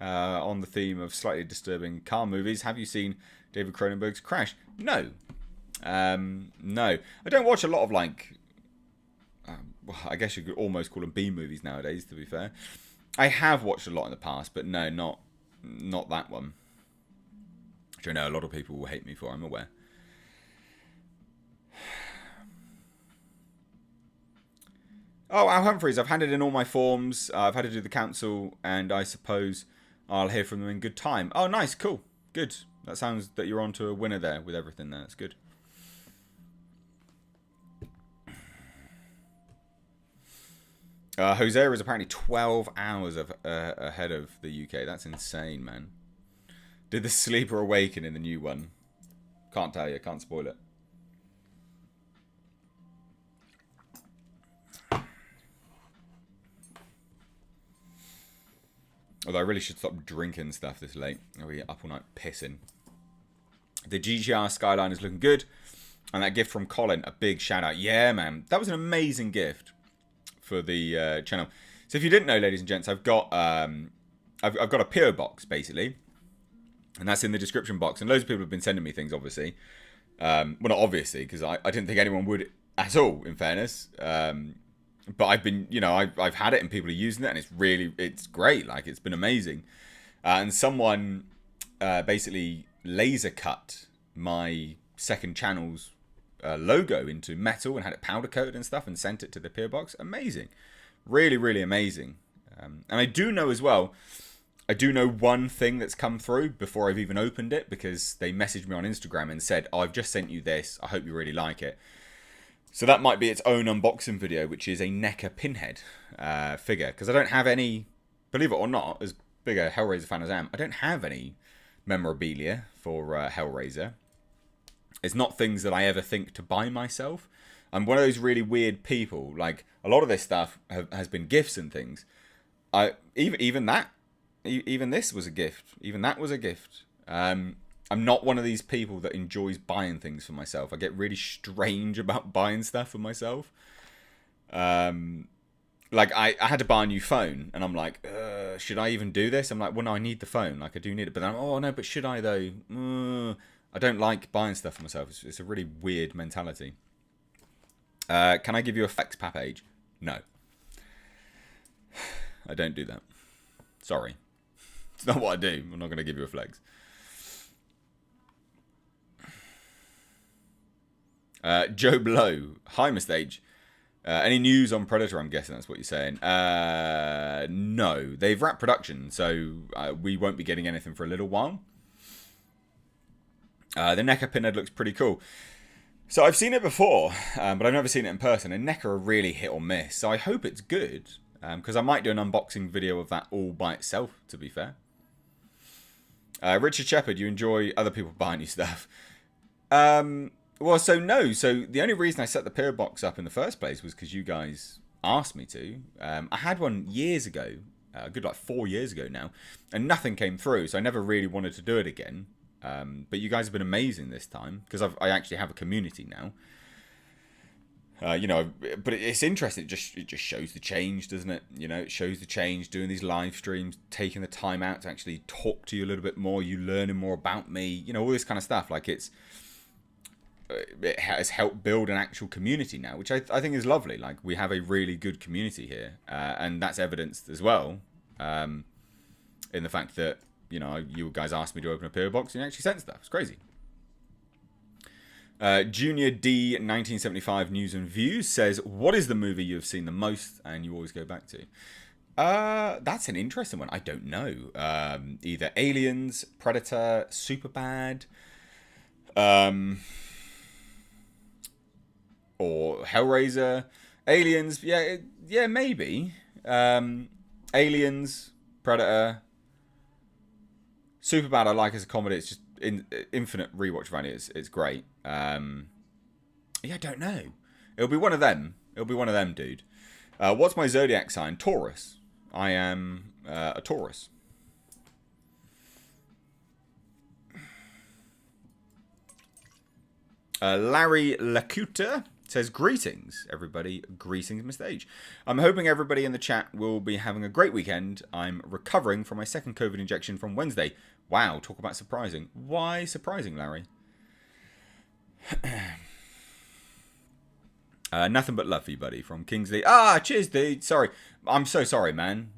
on the theme of slightly disturbing car movies. Have you seen David Cronenberg's Crash? No. No. I don't watch a lot of, like, well, I guess you could almost call them B movies nowadays, to be fair. I have watched a lot in the past, but no, not that one. Which I know a lot of people will hate me for, I'm aware. Oh, Al Humphreys, I've handed in all my forms. I've had to do the council, and I suppose I'll hear from them in good time. Oh, nice, cool, good. That sounds that you're on to a winner there with everything there. That's good. Hosea is apparently 12 hours ahead of the UK. That's insane, man. Did the sleeper awaken in the new one? Can't tell you. Can't spoil it. Although I really should stop drinking stuff this late. I'll be up all night pissing. The GTR Skyline is looking good. And that gift from Colin, a big shout out. Yeah, man. That was an amazing gift for the channel. So if you didn't know, ladies and gents, I've got a PO box, basically. And that's in the description box. And loads of people have been sending me things, obviously. Well, not obviously, because I didn't think anyone would at all, in fairness. But I've been, you know, I've had it and people are using it. And it's great. Like, it's been amazing. And someone basically laser cut my second channel's logo into metal and had it powder coated and stuff and sent it to the PO box. Amazing. Really, really amazing. And I do know as well, I do know one thing that's come through before I've even opened it, because they messaged me on Instagram and said, oh, I've just sent you this. I hope you really like it. So that might be its own unboxing video, which is a NECA Pinhead figure. Because I don't have any, believe it or not, as big a Hellraiser fan as I am, I don't have any memorabilia for Hellraiser. It's not things that I ever think to buy myself. I'm one of those really weird people. Like, a lot of this stuff has been gifts and things. Even this was a gift. Even that was a gift. I'm not one of these people that enjoys buying things for myself. I get really strange about buying stuff for myself. Like, I had to buy a new phone, and I'm like, should I even do this? I'm like, well, no, I need the phone. Like, I do need it. But then, oh, no, but should I, though? I don't like buying stuff for myself. It's a really weird mentality. Can I give you a flex, Papage? No. I don't do that. Sorry. It's not what I do. I'm not going to give you a flex. Joe Blow. Hi, Mr. H. Any news on Predator? I'm guessing that's what you're saying. No. They've wrapped production, so we won't be getting anything for a little while. The NECA pinhead looks pretty cool. So I've seen it before, but I've never seen it in person. And NECA are really hit or miss, so I hope it's good. Because I might do an unboxing video of that all by itself, to be fair. Richard Shepard, you enjoy other people buying you stuff? Well, so no. So the only reason I set the PO box up in the first place was because you guys asked me to. I had one years ago, a good like 4 years ago now, and nothing came through. So I never really wanted to do it again. But you guys have been amazing this time because I actually have a community now. You know, but it's interesting. It just shows the change, doesn't it? You know, it shows the change. Doing these live streams, taking the time out to actually talk to you a little bit more. You learning more about me. You know, all this kind of stuff. Like it has helped build an actual community now, which I think is lovely. Like we have a really good community here, and that's evidenced as well in the fact that you know you guys asked me to open a PO box and you actually sent stuff. It's crazy. Junior D 1975 News and Views says, "What is the movie you have seen the most and you always go back to?" That's an interesting one. I don't know. Either Aliens, Predator, Superbad, or Hellraiser. Aliens, yeah, maybe. Aliens, Predator, Superbad. I like as a comedy. It's just infinite rewatch value. It's great. Yeah, I don't know. It'll be one of them. It'll be one of them, dude. What's my zodiac sign? Taurus. I am a Taurus. Larry Lacuta says, greetings, everybody. Greetings, Mr. H. I'm hoping everybody in the chat will be having a great weekend. I'm recovering from my second COVID injection from Wednesday. Wow, talk about surprising. Why surprising, Larry? Nothing but love for you, buddy, from Kingsley. Cheers, dude. Sorry. I'm so sorry, man.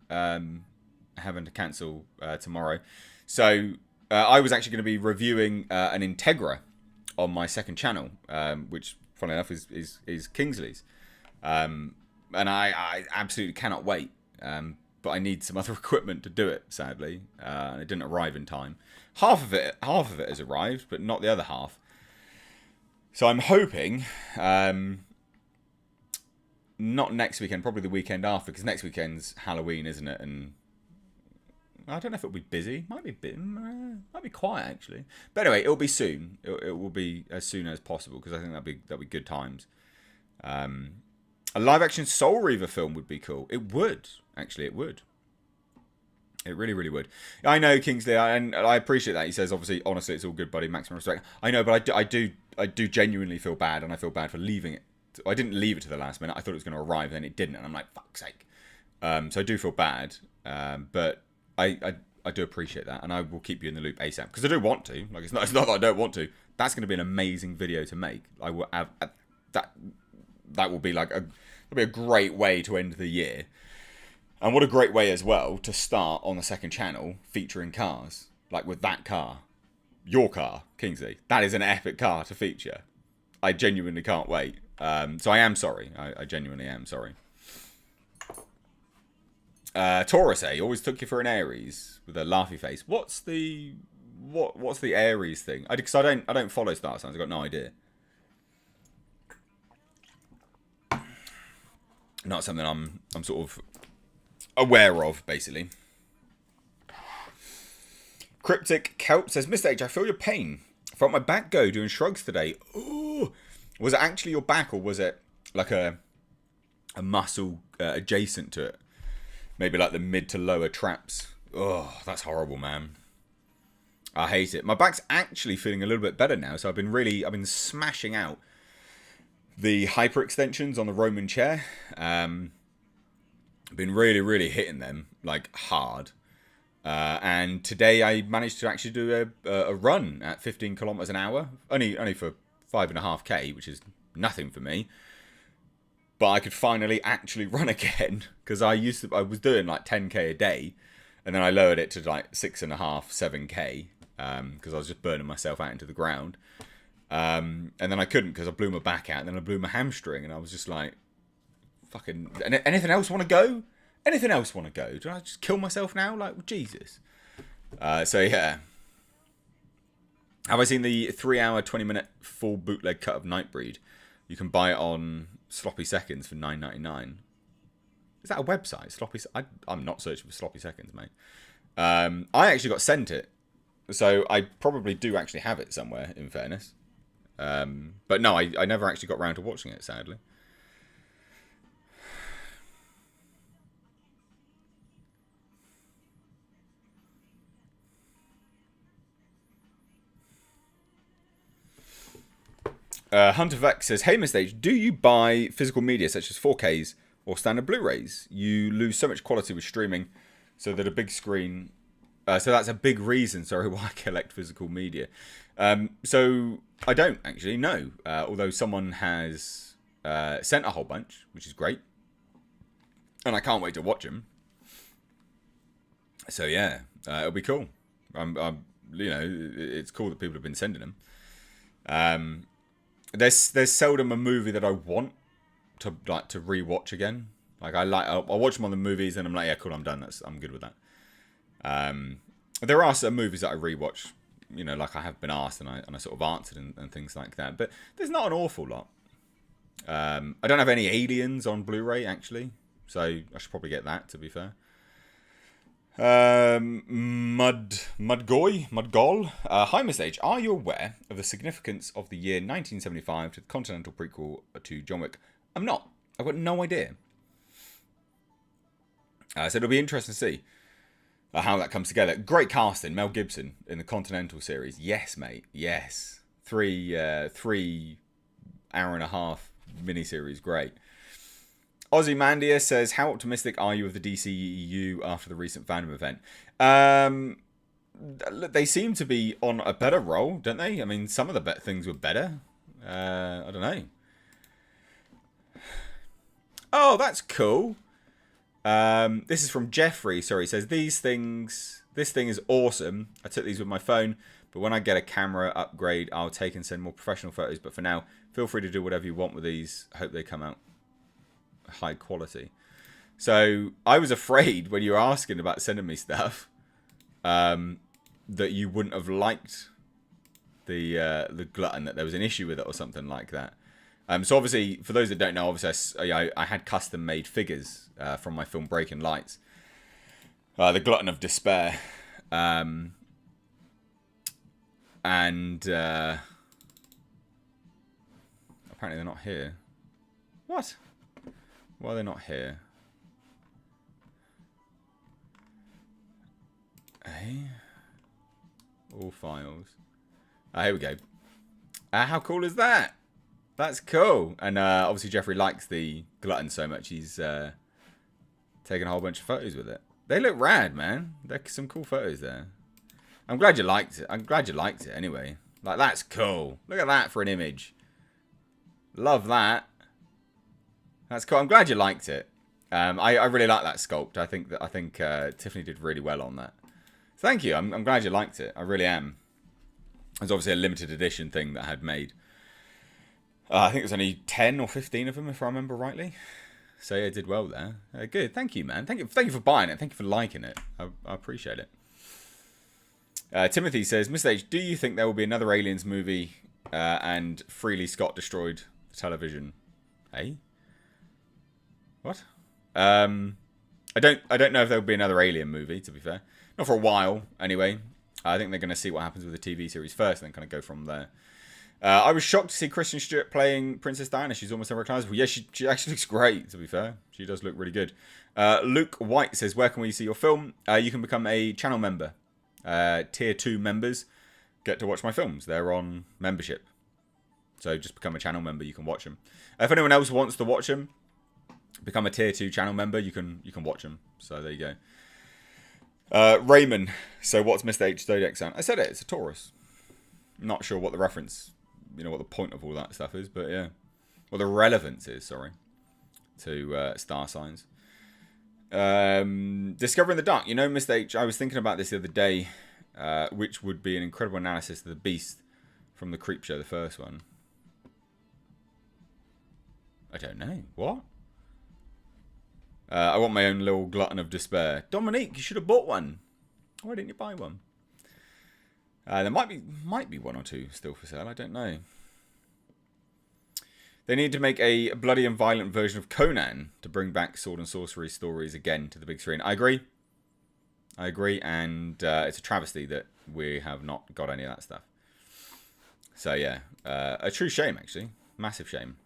Having to cancel tomorrow. So, I was actually going to be reviewing an Integra on my second channel, which, funnily enough, is Kingsley's. And I absolutely cannot wait. But I need some other equipment to do it, sadly. And it didn't arrive in time. Half of it has arrived, but not the other half. So I'm hoping, not next weekend, probably the weekend after, because next weekend's Halloween, isn't it? And I don't know if it'll be busy. Might be quiet actually. But anyway, it'll be soon. It will be as soon as possible because I think that'll be good times. A live action Soul Reaver film would be cool. It would actually. It would. It really, really would. I know, Kingsley, and I appreciate that. He says, obviously, honestly, it's all good, buddy. Maximum respect. I know, but I do genuinely feel bad, and I feel bad for leaving it. I didn't leave it to the last minute. I thought it was going to arrive, then it didn't, and I'm like, fuck's sake. So I do feel bad, but I do appreciate that, and I will keep you in the loop ASAP because I do want to. Like, it's not that I don't want to. That's going to be an amazing video to make. I will have that. That will be like it'll be a great way to end the year. And what a great way as well to start on the second channel featuring cars. Like with that car. Your car, Kingsley. That is an epic car to feature. I genuinely can't wait. So I am sorry. I genuinely am sorry. Taurus, always took you for an Aries with a laughy face. What's the Aries thing? Because I don't follow star signs. I've got no idea. Not something I'm sort of aware of, basically. Cryptic Kelp says, Mr. H, I feel your pain. Felt my back go doing shrugs today. Ooh. Was it actually your back, or was it like a muscle adjacent to it? Maybe like the mid to lower traps. Oh, that's horrible, man. I hate it. My back's actually feeling a little bit better now, so I've been smashing out the hyperextensions on the Roman chair. Been really, really hitting them like hard. And today I managed to actually do a run at 15 kilometers an hour, only for 5.5k, which is nothing for me. But I could finally actually run again because I was doing like 10k a day, and then I lowered it to like 6.5, 7k because I was just burning myself out into the ground. And then I couldn't because I blew my back out, and then I blew my hamstring, and I was just like, Fucking anything else want to go? Anything else want to go? Do I just kill myself now? Like, Jesus. So yeah. Have I seen the 3-hour, 20-minute full bootleg cut of Nightbreed? You can buy it on Sloppy Seconds for $9.99. Is that a website? I'm not searching for Sloppy Seconds, mate. I actually got sent it, so I probably do actually have it somewhere, in fairness. But no, I never actually got round to watching it, sadly. Hunter Vex says, "Hey, Mr. H, do you buy physical media such as 4Ks or standard Blu-rays? You lose so much quality with streaming, so that a big screen. So that's a big reason, sorry, why I collect physical media. So I don't actually know. Although someone has sent a whole bunch, which is great, and I can't wait to watch them. So yeah, it'll be cool. It's cool that people have been sending them. There's seldom a movie that I want to rewatch again. Like I'll watch them on the movies and I'm like, yeah, cool, I'm done. I'm good with that. There are some movies that I rewatch, like I have been asked and I sort of answered and things like that. But there's not an awful lot. I don't have any Aliens on Blu-ray actually, so I should probably get that, to be fair. Mudgol. Hi, Mr. H. Are you aware of the significance of the year 1975 to the Continental prequel to John Wick? I'm not. I've got no idea. So it'll be interesting to see how that comes together. Great casting. Mel Gibson in the Continental series. Yes, mate. Yes. 3 hour-and-a-half miniseries. Great. Ozzy Mandia says, how optimistic are you of the DCEU after the recent fandom event? They seem to be on a better roll, don't they? I mean, some of the things were better. I don't know. Oh, that's cool. This is from Jeffrey. Sorry, he says, this thing is awesome. I took these with my phone, but when I get a camera upgrade, I'll take and send more professional photos. But for now, feel free to do whatever you want with these. Hope they come out high quality. So I was afraid when you were asking about sending me stuff that you wouldn't have liked the Glutton, that there was an issue with it or something like that. So obviously, for those that don't know, obviously I had custom made figures from my film Breaking Lights, the Glutton of Despair, and apparently they're not here. What? Why are they not here? Hey, all files. Here we go. How cool is that? That's cool. And obviously Jeffrey likes the Glutton so much, he's taken a whole bunch of photos with it. They look rad, man. There's some cool photos there. I'm glad you liked it. I'm glad you liked it anyway. Like, that's cool. Look at that for an image. Love that. That's cool. I'm glad you liked it. I really like that sculpt. I think Tiffany did really well on that. Thank you. I'm glad you liked it. I really am. It's obviously a limited edition thing that I had made. I think it was only 10 or 15 of them, if I remember rightly. So yeah, I did well there. Good. Thank you, man. Thank you for buying it. Thank you for liking it. I appreciate it. Timothy says, Mr. H, do you think there will be another Aliens movie and Freely Scott destroyed the television? Hey? What? I don't know if there will be another Alien movie, to be fair. Not for a while, anyway. I think they're going to see what happens with the TV series first and then kind of go from there. I was shocked to see Kristen Stewart playing Princess Diana. She's almost unrecognisable. Yeah, she actually looks great, to be fair. She does look really good. Luke White says, where can we see your film? You can become a channel member. Tier 2 members get to watch my films. They're on membership. So just become a channel member. You can watch them. If anyone else wants to watch them, become a tier 2 channel member. You can watch them. So there you go. Raymond. So what's Mr. H Zodiac sound? I said it. It's a Taurus. I'm not sure what the reference, what the point of all that stuff is, but yeah. Well, the relevance is, sorry, to star signs. Discovering the Dark. Mr. H, I was thinking about this the other day, which would be an incredible analysis of the Beast from the Creepshow, the first one. I don't know. What? I want my own little glutton of despair. Dominique, you should have bought one. Why didn't you buy one? There might be one or two still for sale. I don't know. They need to make a bloody and violent version of Conan to bring back sword and sorcery stories again to the big screen. I agree. And it's a travesty that we have not got any of that stuff. So yeah, a true shame actually. Massive shame.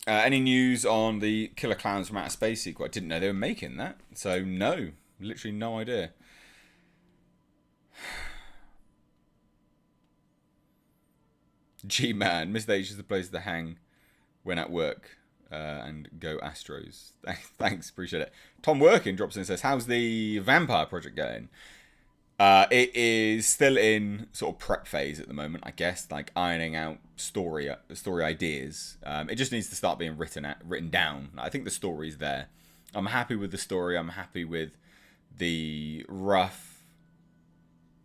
Any news on the Killer Clowns from Outer Space sequel? I didn't know they were making that. So, no. Literally no idea. G-Man. Mr. H is the place to hang when at work. And go Astros. Thanks. Appreciate it. Tom Workin drops in and says, how's the Vampire project going? It is still in sort of prep phase at the moment, I guess, like ironing out story ideas. It just needs to start being written down. I think the story's there. I'm happy with the story. I'm happy with the rough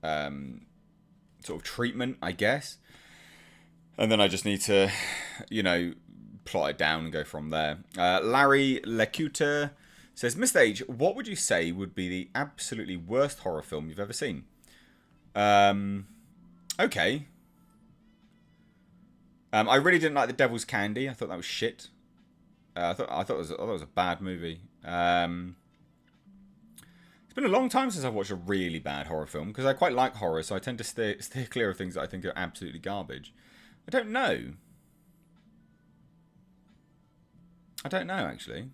sort of treatment, I guess. And then I just need to, plot it down and go from there. Larry Lecuter says, Mr. H, what would you say would be the absolutely worst horror film you've ever seen? Okay. I really didn't like The Devil's Candy. I thought that was shit. I thought it was a bad movie. It's been a long time since I've watched a really bad horror film because I quite like horror, so I tend to steer clear of things that I think are absolutely garbage. I don't know, actually.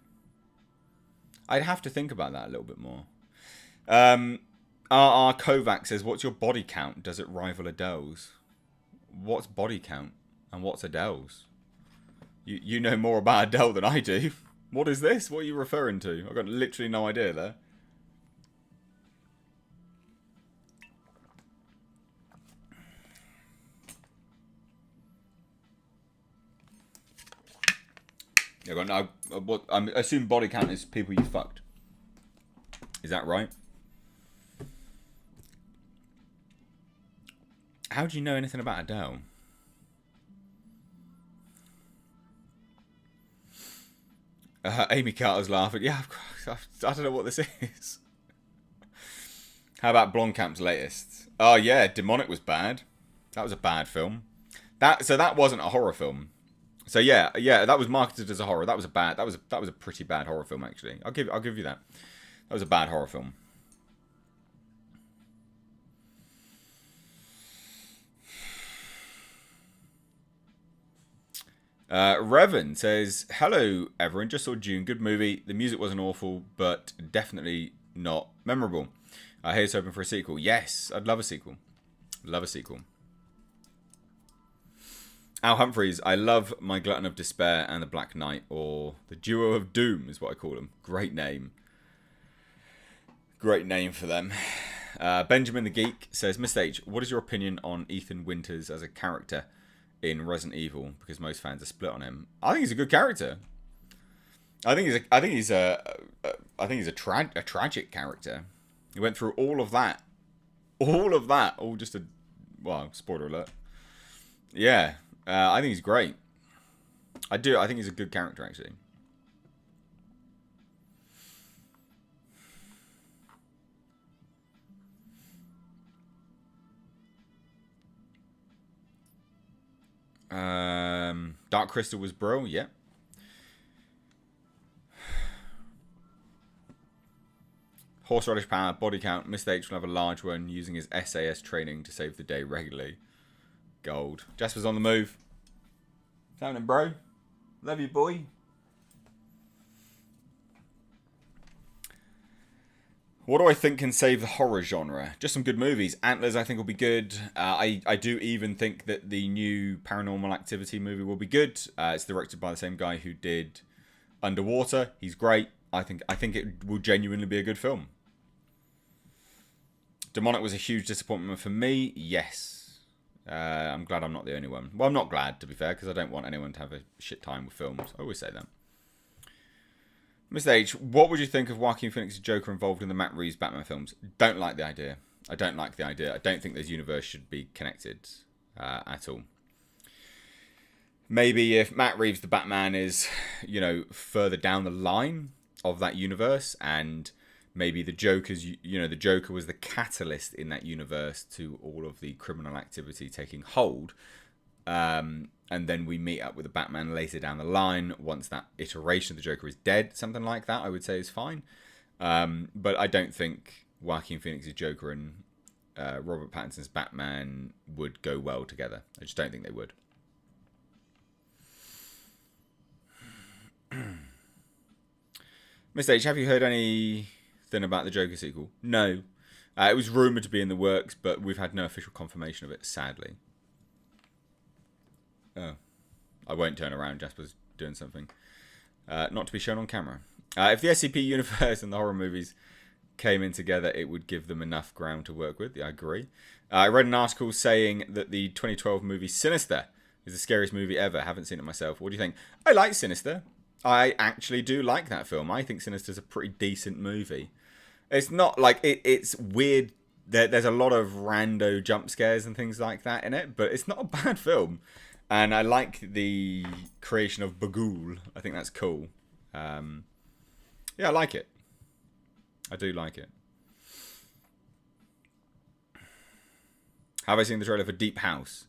I'd have to think about that a little bit more. RR Kovac says, what's your body count? Does it rival Adele's? What's body count? And what's Adele's? You know more about Adele than I do. What is this? What are you referring to? I've got literally no idea there. I assume body count is people you fucked. Is that right? How do you know anything about Adele? Amy Carter's laughing. Yeah, of course. I don't know what this is. How about Blomkamp's latest? Oh yeah, Demonic was bad. That was a bad film. So that wasn't a horror film. So yeah, that was marketed as a horror. That was a pretty bad horror film actually. I'll give you that. That was a bad horror film. Revan says, hello everyone, just saw Dune, good movie. The music wasn't awful, but definitely not memorable. I hear it's hoping for a sequel. Yes, I'd love a sequel. Al Humphreys, I love my Glutton of Despair and the Black Knight, or the Duo of Doom is what I call them. Great name. Great name for them. Benjamin the Geek says, Mr. H, what is your opinion on Ethan Winters as a character in Resident Evil? Because most fans are split on him. I think he's a good character. I think he's a tragic character. He went through all of that. All just a, well, spoiler alert. Yeah. I think he's great. I think he's a good character, actually. Dark Crystal was bro, yeah. Horseradish power, body count. Mr. H will have a large one using his SAS training to save the day regularly. Gold. Jasper's on the move. What's happening, bro? Love you, boy. What do I think can save the horror genre? Just some good movies. Antlers, I think, will be good. I do even think that the new Paranormal Activity movie will be good. It's directed by the same guy who did Underwater. He's great. I think it will genuinely be a good film. Demonic was a huge disappointment for me. Yes. I'm glad I'm not the only one. Well, I'm not glad, to be fair, because I don't want anyone to have a shit time with films. I always say that. Mr. H, what would you think of Joaquin Phoenix's Joker involved in the Matt Reeves Batman films? Don't like the idea. I don't like the idea. I don't think this universe should be connected at all. Maybe if Matt Reeves the Batman is, you know, further down the line of that universe, and maybe the Joker's, you know, the Joker was the catalyst in that universe to all of the criminal activity taking hold. And then we meet up with the Batman later down the line once that iteration of the Joker is dead. Something like that, I would say, is fine. But I don't think Joaquin Phoenix's Joker and Robert Pattinson's Batman would go well together. I just don't think they would. Mr. H, have you heard anything about the Joker sequel? No. It was rumoured to be in the works, but we've had no official confirmation of it, sadly. Oh. I won't turn around. Jasper's doing something. Not to be shown on camera. If the SCP universe and the horror movies came in together, it would give them enough ground to work with. Yeah, I agree. I read an article saying that the 2012 movie Sinister is the scariest movie ever. Haven't seen it myself. What do you think? I like Sinister. I actually do like that film. I think Sinister's a pretty decent movie. It's not like it's weird. There's a lot of rando jump scares and things like that in it, but it's not a bad film. And I like the creation of Bagul. I think that's cool. Yeah, I like it. I do like it. Have I seen the trailer for Deep House?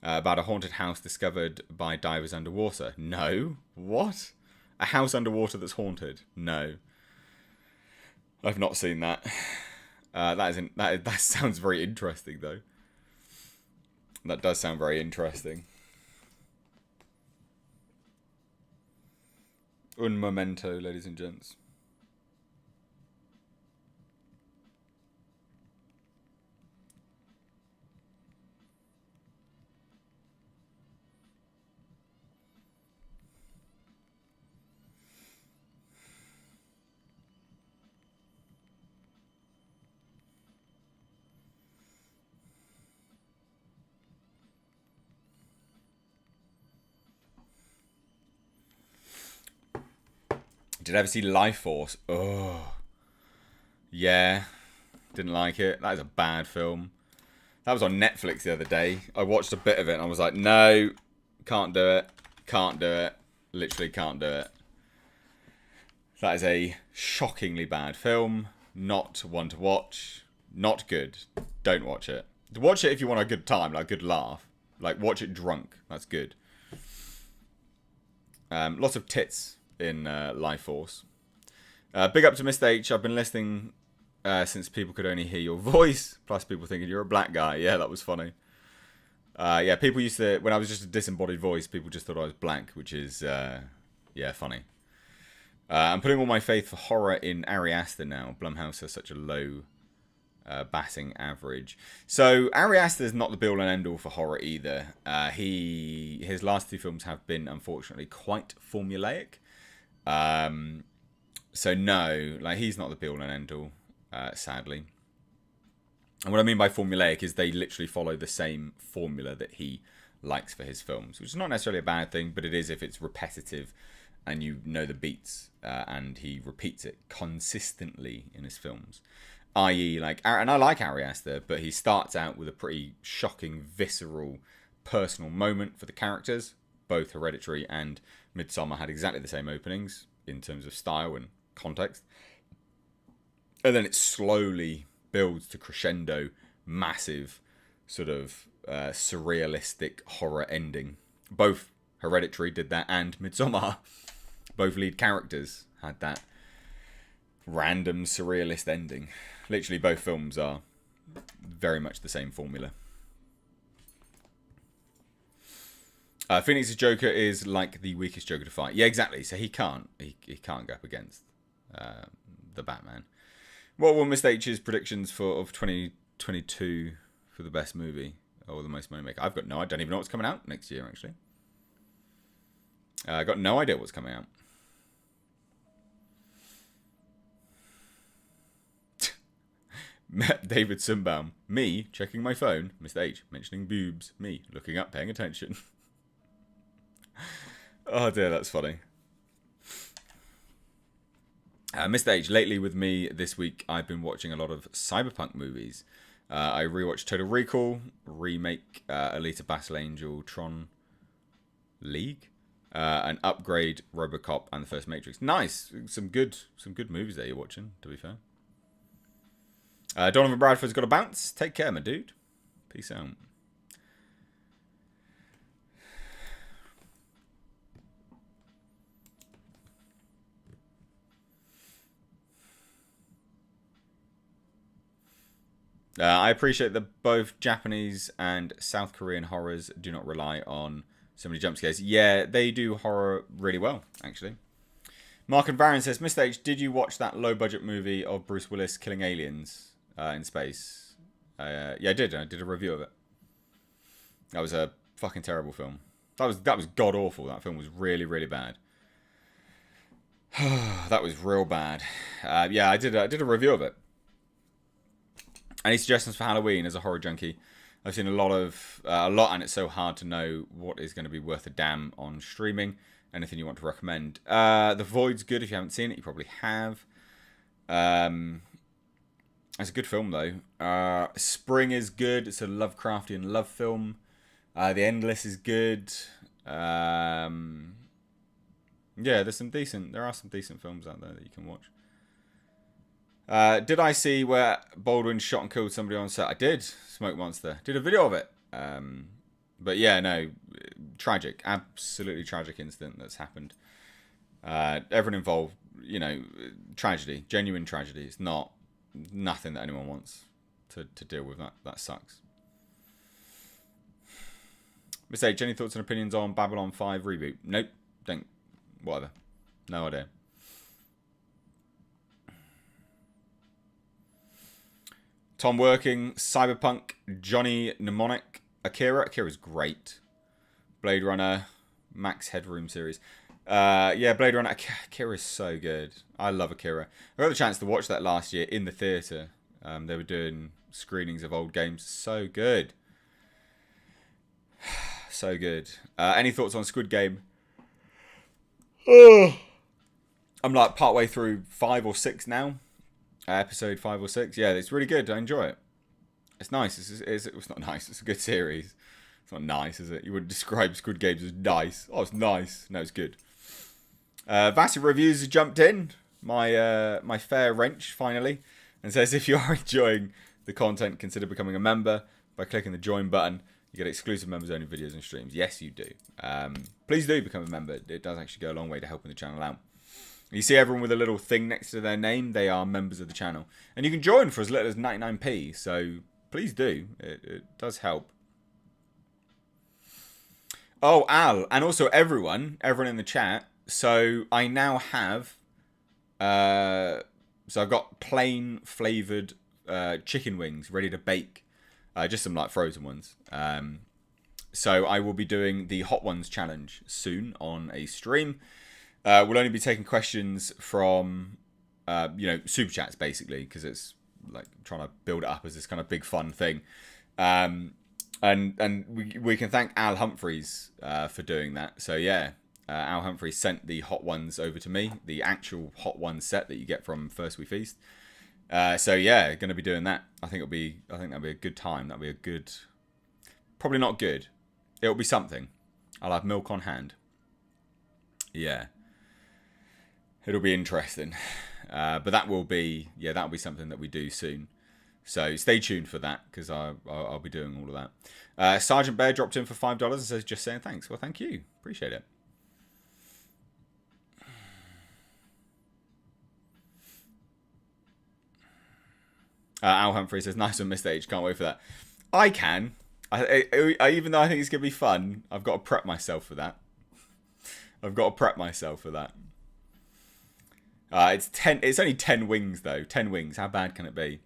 About a haunted house discovered by divers underwater. No. What? A house underwater that's haunted? No. I've not seen that. That sounds very interesting, though. That does sound very interesting. Un momento, ladies and gents. Did I ever see Life Force? Oh. Yeah. Didn't like it. That is a bad film. That was on Netflix the other day. I watched a bit of it and I was like, no, can't do it. Can't do it. Literally can't do it. That is a shockingly bad film. Not one to watch. Not good. Don't watch it. Watch it if you want a good time, like a good laugh. Like, watch it drunk. That's good. Lots of tits in Life Force. Big up to Mr. H. I've been listening since people could only hear your voice. Plus people thinking you're a black guy. Yeah, that was funny. Yeah, people used to... When I was just a disembodied voice, people just thought I was black, which is, yeah, funny. I'm putting all my faith for horror in Ari Aster now. Blumhouse has such a low batting average. So, Ari Aster is not the be-all and end-all for horror either. His last two films have been, unfortunately, quite formulaic. So no, like he's not the be-all and end-all, sadly. And what I mean by formulaic is they literally follow the same formula that he likes for his films, which is not necessarily a bad thing, but it is if it's repetitive and you know the beats, and he repeats it consistently in his films. I.e., like, and I like Ari Aster, but he starts out with a pretty shocking, visceral, personal moment for the characters. Both Hereditary and Midsommar had exactly the same openings in terms of style and context. And then it slowly builds to crescendo, massive, sort of surrealistic horror ending. Both Hereditary did that and Midsommar. Both lead characters had that random surrealist ending. Literally both films are very much the same formula. Phoenix's Joker is like the weakest Joker to fight. Yeah, exactly. So he can't go up against the Batman. What were Mr. H's predictions of 2022 for the best movie or the most money maker? I don't even know what's coming out next year, actually. I got no idea what's coming out. David Sunbaum. Me checking my phone. Mr. H mentioning boobs. Me looking up, paying attention. Oh dear, that's funny. Mr. H, lately with me this week, I've been watching a lot of cyberpunk movies. I rewatched Total Recall, remake Alita Battle Angel, Tron League, and Upgrade, RoboCop, and the first Matrix. Nice, some good movies there you're watching. To be fair, Donovan Bradford's got to bounce. Take care, my dude. Peace out. I appreciate that both Japanese and South Korean horrors do not rely on so many jump scares. Yeah, they do horror really well, actually. Mark and Baron says, Mr. H, did you watch that low-budget movie of Bruce Willis killing aliens in space? Yeah, I did. I did a review of it. That was a fucking terrible film. That was god-awful. That film was really, really bad. That was real bad. Yeah, I did a review of it. Any suggestions for Halloween as a horror junkie? I've seen a lot, and it's so hard to know what is going to be worth a damn on streaming. Anything you want to recommend? The Void's good. If you haven't seen it, you probably have. It's a good film, though. Spring is good. It's a Lovecraftian love film. The Endless is good. Yeah, there are some decent films out there that you can watch. Did I see where Baldwin shot and killed somebody on set? I did. Smoke Monster. Did a video of it. But yeah, no. Tragic. Absolutely tragic incident that's happened. Everyone involved, tragedy. Genuine tragedy. It's nothing that anyone wants to deal with. That sucks. Miss H, any thoughts and opinions on Babylon 5 reboot? Nope. Don't. Whatever. No idea. Tom Working, Cyberpunk, Johnny Mnemonic, Akira. Akira's great. Blade Runner, Max Headroom series. Yeah, Blade Runner. Akira is so good. I love Akira. I got the chance to watch that last year in the theatre. They were doing screenings of old games. So good. So good. Any thoughts on Squid Game? I'm like partway through 5 or 6 now. Episode 5 or 6. Yeah, it's really good. I enjoy it. It's nice. It's not nice. It's a good series. It's not nice, is it? You would describe Squid Games as nice. Oh, it's nice. No, it's good. Vassy Reviews has jumped in. My fair wrench, finally. And says, if you are enjoying the content, consider becoming a member by clicking the join button. You get exclusive members-only videos and streams. Yes, you do. Please do become a member. It does actually go a long way to helping the channel out. You see everyone with a little thing next to their name, they are members of the channel. And you can join for as little as 99p, so please do. It does help. Oh, Al, and also everyone in the chat. So I now have, so I've got plain flavoured chicken wings ready to bake. Just some like frozen ones. So I will be doing the Hot Ones challenge soon on a stream. We'll only be taking questions from, super chats basically, because it's like trying to build it up as this kind of big fun thing. And we can thank Al Humphreys for doing that. So yeah, Al Humphreys sent the Hot Ones over to me, the actual Hot Ones set that you get from First We Feast. So yeah, going to be doing that. I think that'll be a good time. That'll be a good, probably not good. It'll be something. I'll have milk on hand. Yeah. It'll be interesting. But that will be something that we do soon. So stay tuned for that, because I'll be doing all of that. Sergeant Bear dropped in for $5 and says, just saying thanks. Well, thank you. Appreciate it. Al Humphrey says, nice one, Mr. H. Can't wait for that. I can. I even though I think it's going to be fun, I've got to prep myself for that. It's only 10 wings though. 10 wings. How bad can it be?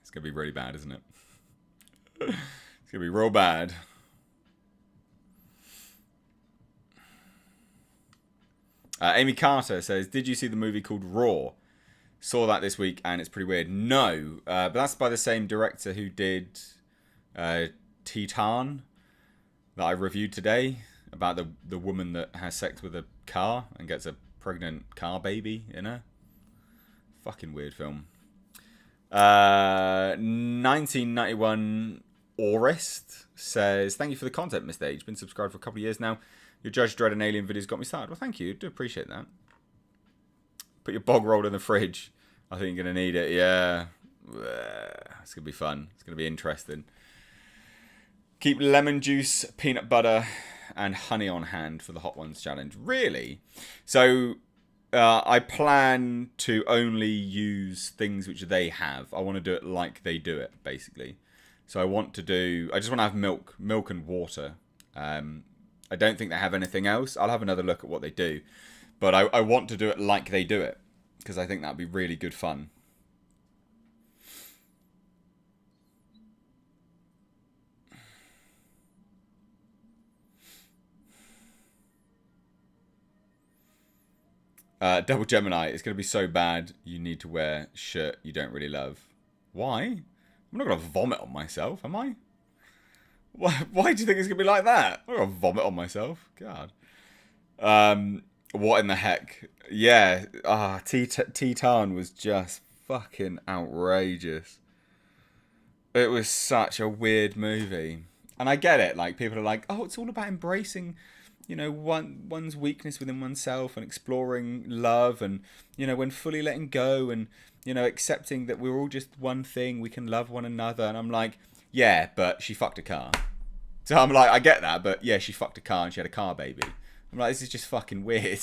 It's gonna be really bad, isn't it? It's gonna be real bad. Amy Carter says, "Did you see the movie called Raw? Saw that this week and it's pretty weird." No, but that's by the same director who did Titan that I reviewed today, about the woman that has sex with a car and gets a pregnant car baby in her. Fucking weird film. 1991 Orist says, thank you for the content, Mr. H. Been subscribed for a couple of years now. Your Judge Dredd and Alien videos got me started. Well, thank you. Do appreciate that. Put your bog roll in the fridge. I think you're going to need it. Yeah. It's going to be fun. It's going to be interesting. Keep lemon juice, peanut butter, and honey on hand for the Hot Ones challenge. Really? So, I plan to only use things which they have. I want to do it like they do it, basically. So I just want to have milk and water. I don't think they have anything else. I'll have another look at what they do. But I want to do it like they do it. Because I think that'd be really good fun. Double Gemini, it's going to be so bad you need to wear a shirt you don't really love. Why? I'm not going to vomit on myself, am I? Why do you think it's going to be like that? I'm not going to vomit on myself. God. What in the heck? Yeah. Titan was just fucking outrageous. It was such a weird movie. And I get it. Like, people are like, oh, it's all about embracing, you know, one's weakness within oneself and exploring love and, you know, when fully letting go and, you know, accepting that we're all just one thing, we can love one another. And I'm like, yeah, but she fucked a car. So I'm like, I get that, but yeah, she fucked a car and she had a car baby. I'm like, this is just fucking weird.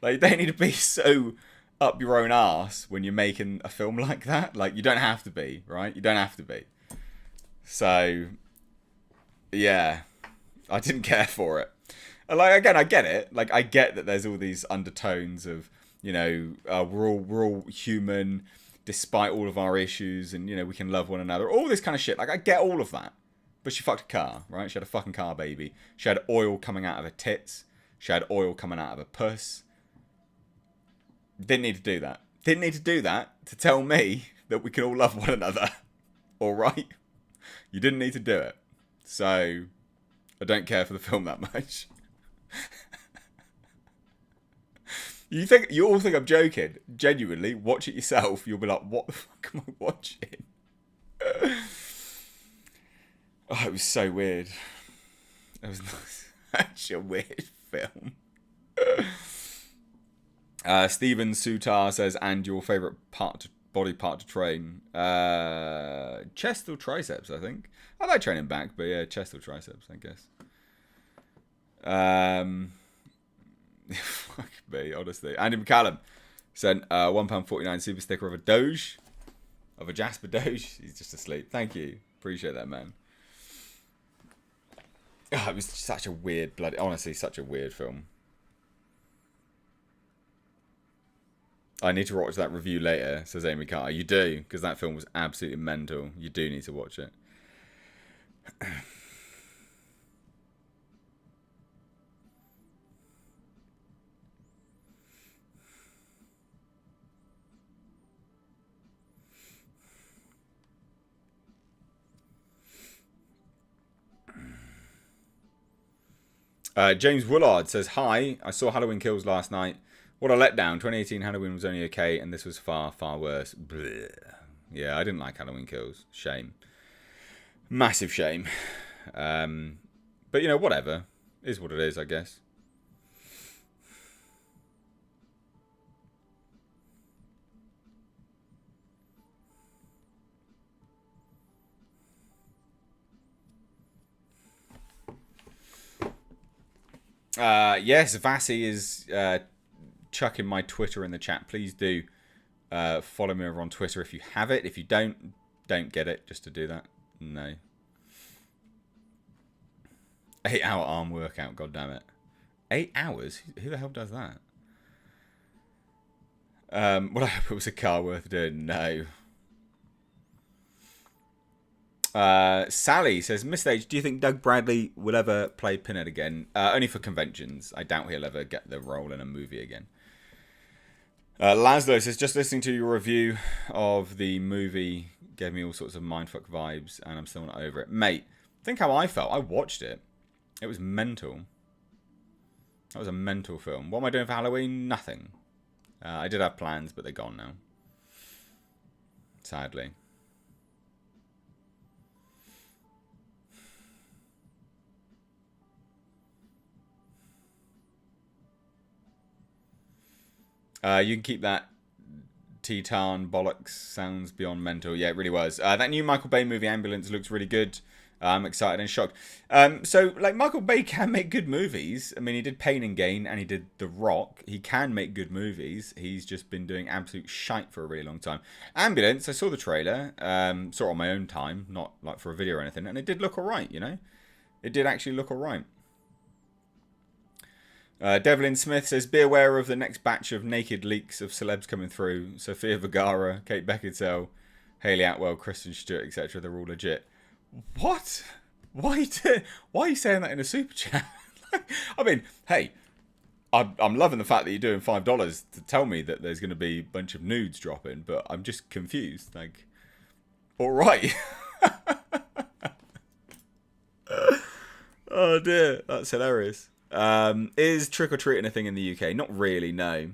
Like, you don't need to be so up your own arse when you're making a film like that. Like, you don't have to be, right? You don't have to be. So, yeah, I didn't care for it. Like, again, I get it. Like, I get that there's all these undertones of, you know, we're all human despite all of our issues and, you know, we can love one another. All this kind of shit. Like, I get all of that. But she fucked a car, right? She had a fucking car baby. She had oil coming out of her tits. She had oil coming out of her puss. Didn't need to do that. Didn't need to do that to tell me that we can all love one another. All right? You didn't need to do it. So, I don't care for the film that much. You all think I'm joking? Genuinely, watch it yourself. You'll be like, what the fuck am I watching? Oh, it was so weird. It was such a weird film. Steven Sutar says, and your favourite body part to train? Chest or triceps, I think. I like training back, but yeah, chest or triceps, I guess. Fuck me, honestly. Andy McCallum sent £1.49 super sticker of a Doge. Of a Jasper Doge. He's just asleep. Thank you. Appreciate that, man. Oh, it was such a weird, honestly, such a weird film. I need to watch that review later, says Amy Carter. You do, because that film was absolutely mental. You do need to watch it. James Woolard says, hi, I saw Halloween Kills last night. What a letdown. 2018 Halloween was only okay, and this was far, far worse. Blech. Yeah, I didn't like Halloween Kills. Shame. Massive shame. But, you know, whatever. Is what it is, I guess. Yes, Vassy is chucking my Twitter in the chat. Please do follow me over on Twitter if you have it. If you don't get it just to do that. No. 8-hour arm workout, goddammit. 8 hours? Who the hell does that? Well, I hope it was a car worth doing. No. Sally says, Mr. H, do you think Doug Bradley will ever play Pinhead again? Only for conventions. I doubt he'll ever get the role in a movie again. Laszlo says, just listening to your review of the movie gave me all sorts of mindfuck vibes, and I'm still not over it. Mate, think how I felt. I watched it. It was mental. That was a mental film. What am I doing for Halloween? Nothing. I did have plans, but they're gone now. Sadly. You can keep that Titan bollocks. Sounds beyond mental. Yeah, it really was. That new Michael Bay movie, Ambulance, looks really good. I'm excited and shocked. So, like, Michael Bay can make good movies. I mean, he did Pain and Gain and he did The Rock. He can make good movies. He's just been doing absolute shite for a really long time. Ambulance, I saw the trailer. Saw it on my own time, not like for a video or anything. And it did look alright, you know? It did actually look alright. Devlin Smith says, be aware of the next batch of naked leaks of celebs coming through. Sofia Vergara, Kate Beckinsale, Hayley Atwell, Kristen Stewart, etc. They're all legit. What? Why are you saying that in a super chat? I mean, hey, I'm loving the fact that you're doing $5 to tell me that there's going to be a bunch of nudes dropping, but I'm just confused. Like, all right. Oh dear, that's hilarious. Is trick-or-treating a thing in the UK? Not really, no.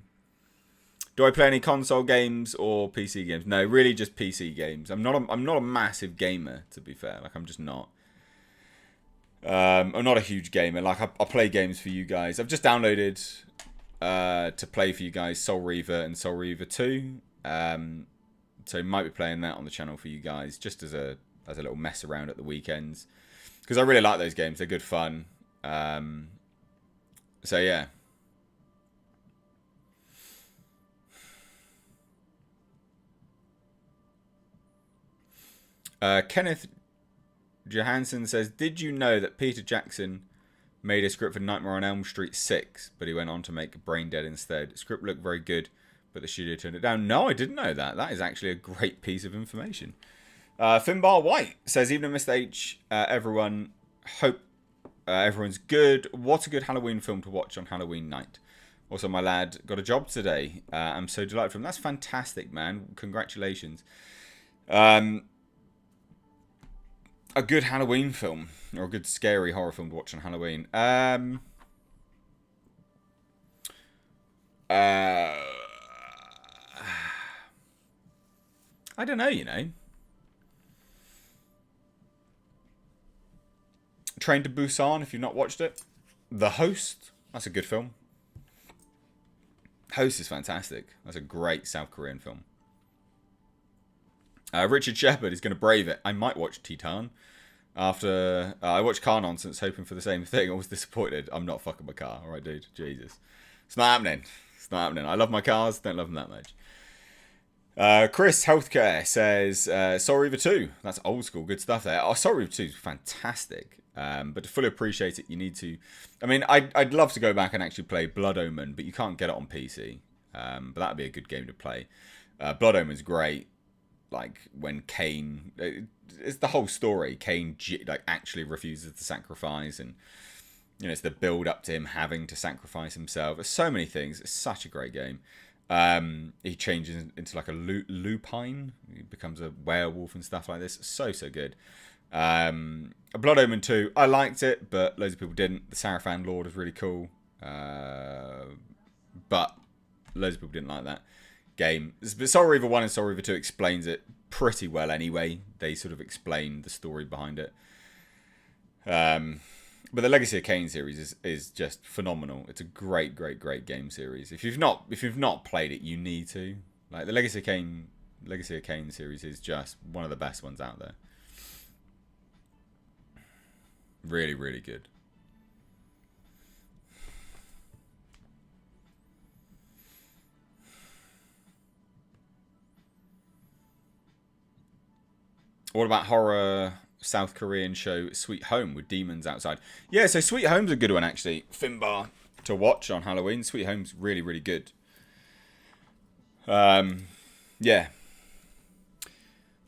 Do I play any console games or PC games? No, really just PC games. I'm not a massive gamer, to be fair. Like, I'm just not. I'm not a huge gamer. Like, I play games for you guys. I've just downloaded to play for you guys Soul Reaver and Soul Reaver 2. So might be playing that on the channel for you guys, just as a little mess around at the weekends. Because I really like those games. They're good fun. So yeah. Kenneth Johansson says, did you know that Peter Jackson made a script for Nightmare on Elm Street 6, but he went on to make Brain Dead instead? The script looked very good, but the studio turned it down. No, I didn't know that. That is actually a great piece of information. Finbar White says, evening Mr. H, everyone, hope everyone's good. What a good Halloween film to watch on Halloween night. Also, my lad got a job today. I'm so delighted for him. That's fantastic, man. Congratulations. A good Halloween film, or a good scary horror film to watch on Halloween. I don't know, you know. Train to Busan, if you've not watched it. The Host, that's a good film. Host is fantastic. That's a great South Korean film. Richard Shepard is going to brave it. I might watch Titan. After I watched Car Nonsense, hoping for the same thing. I was disappointed. I'm not fucking my car. Alright, dude. Jesus. It's not happening. It's not happening. I love my cars. Don't love them that much. Chris Healthcare says, Soul Reaver 2. That's old school. Good stuff there. Oh, Soul Reaver 2 is fantastic. But to fully appreciate it, you need to... I mean, I'd love to go back and actually play Blood Omen, but you can't get it on PC. But that would be a good game to play. Blood Omen's great. Like, when Cain... It's the whole story. Cain like actually refuses to sacrifice, and you know, it's the build up to him having to sacrifice himself. There's so many things. It's such a great game. He changes into like a lupine. He becomes a werewolf and stuff like this. So good. Blood Omen 2, I liked it, but loads of people didn't. The Sarafan Lord was really cool, but loads of people didn't like that game. But Soul Reaver 1 and Soul Reaver 2 explains it pretty well anyway. They sort of explain the story behind it. But the Legacy of Kain series is just phenomenal. It's a great game series. If you've not played it, you need to. Like, the Legacy of Kain series is just one of the best ones out there. Really good. What about horror South Korean show Sweet Home with demons outside? Yeah, so Sweet Home's a good one, actually. Finbar to watch on Halloween. Sweet Home's really good. Yeah.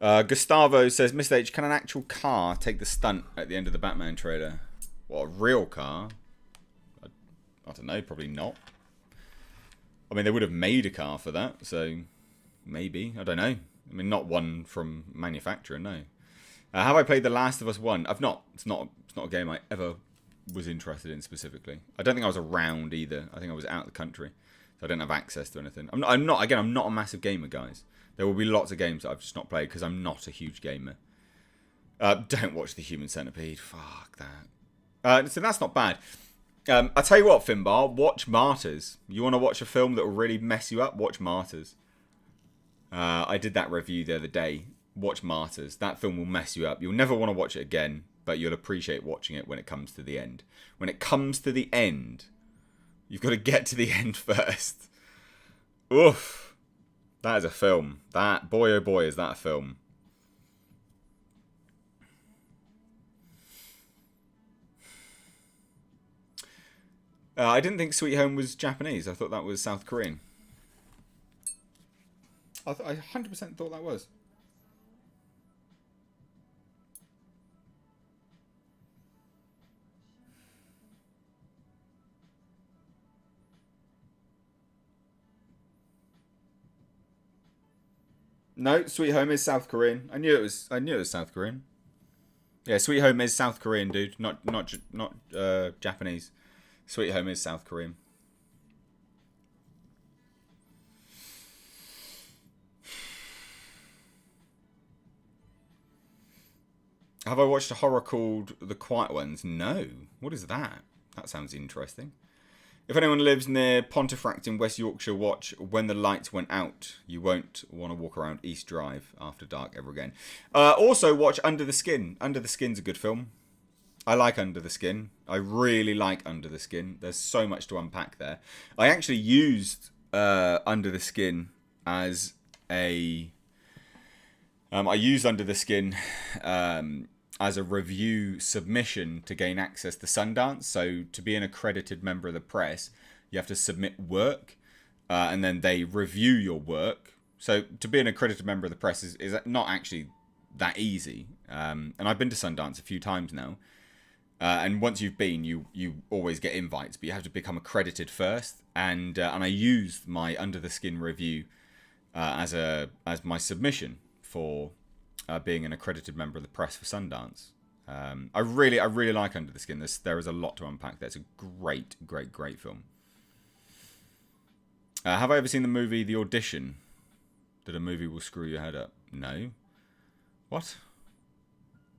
Gustavo says, Mr. H, can an actual car take the stunt at the end of the Batman trailer? What, a real car? I don't know, probably not. I mean, they would have made a car for that, so maybe. I don't know. I mean, not one from manufacturer, no. Have I played The Last of Us 1? I've not. It's not a game I ever was interested in specifically. I don't think I was around either. I think I was out of the country, so I don't have access to anything. I'm not. Again, I'm not a massive gamer, guys. There will be lots of games that I've just not played because I'm not a huge gamer. Don't watch The Human Centipede. Fuck that. So that's not bad. I'll tell you what, Finbar, watch Martyrs. You want to watch a film that will really mess you up? Watch Martyrs. I did that review the other day. Watch Martyrs. That film will mess you up. You'll never want to watch it again, but you'll appreciate watching it when it comes to the end. When it comes to the end, you've got to get to the end first. Oof. That is a film. That, boy oh boy, is that a film. I didn't think Sweet Home was Japanese. I thought that was South Korean. I 100% thought that was. No, Sweet Home is South Korean. I knew it was South Korean. Yeah, Sweet Home is South Korean, dude. Not Japanese. Sweet Home is South Korean. Have I watched a horror called The Quiet Ones? No. What is that? That sounds interesting. If anyone lives near Pontefract in West Yorkshire, watch When the Lights Went Out. You won't want to walk around East Drive after dark ever again. Also, watch Under the Skin. Under the Skin's a good film. I like Under the Skin. I really like Under the Skin. There's so much to unpack there. I actually used Under the Skin as a... I used Under the Skin as a review submission to gain access to Sundance. So to be an accredited member of the press, you have to submit work, and then they review your work. So to be an accredited member of the press is not actually that easy. And I've been to Sundance a few times now. And once you've been, you always get invites, but you have to become accredited first. And I used my Under the Skin review as my submission for being an accredited member of the press for Sundance. I really like Under the Skin. There is a lot to unpack there. It's a great film. Have I ever seen the movie The Audition? That a movie will screw your head up? No. What?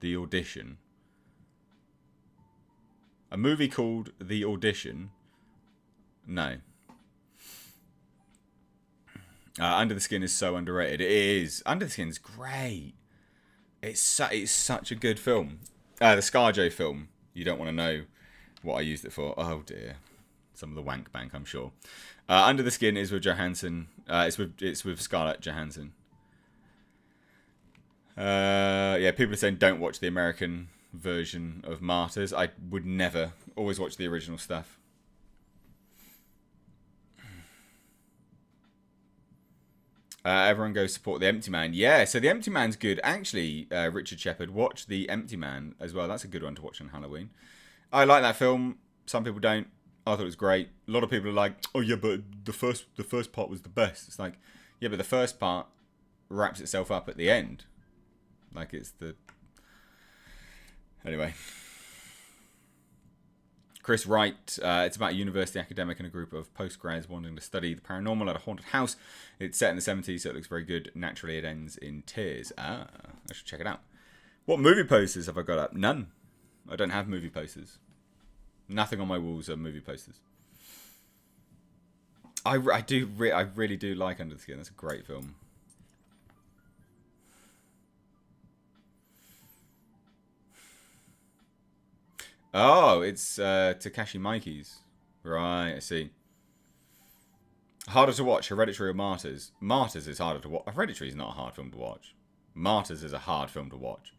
The Audition. A movie called The Audition? No. Under the Skin is so underrated. It is. Under the Skin's great. It's such a good film. The ScarJo film. You don't want to know what I used it for. Oh dear. Some of the wank bank, I'm sure. Under the Skin is with Johansson. It's with Scarlett Johansson. Yeah, people are saying don't watch the American version of Martyrs. I would never. Always watch the original stuff. Everyone go support The Empty Man. Yeah, so The Empty Man's good. Actually, Richard Shepard, watch The Empty Man as well. That's a good one to watch on Halloween. I like that film. Some people don't. I thought it was great. A lot of people are like, oh yeah, but the first part was the best. It's like, yeah, but the first part wraps itself up at the end. Like it's the... Anyway. Chris Wright, it's about a university academic and a group of postgrads wanting to study the paranormal at a haunted house. It's set in the 70s, so it looks very good. Naturally, it ends in tears. I should check it out. What movie posters have I got up? None. I don't have movie posters. Nothing on my walls are movie posters. I really do like Under the Skin. That's a great film. Oh, it's Takashi Miike's. Right, I see. Harder to watch, Hereditary or Martyrs? Martyrs is harder to watch. Hereditary is not a hard film to watch. Martyrs is a hard film to watch.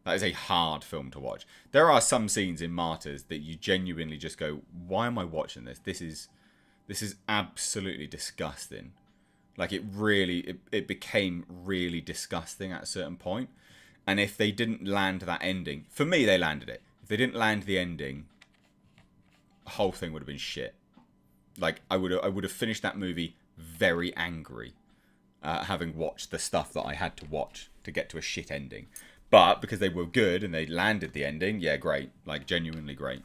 That is a hard film to watch. There are some scenes in Martyrs that you genuinely just go, why am I watching this? This is absolutely disgusting. Like it became really disgusting at a certain point. And if they didn't land that ending, for me they landed it. If they didn't land the ending, the whole thing would have been shit. Like I would have finished that movie very angry, having watched the stuff that I had to watch to get to a shit ending. But because they were good and they landed the ending, yeah, great. Like genuinely great.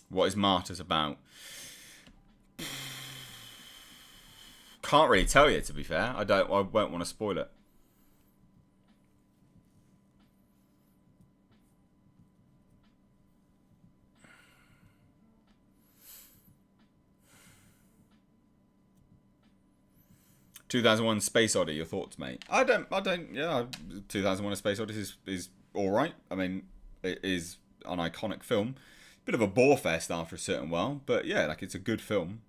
What is Martyrs about? Can't really tell you, to be fair. I won't want to spoil it. "2001: Space Odyssey." Your thoughts, mate? I don't. Yeah, 2001: A Space Odyssey is all right. I mean, it is an iconic film. Bit of a bore fest after a certain while, but yeah, like it's a good film.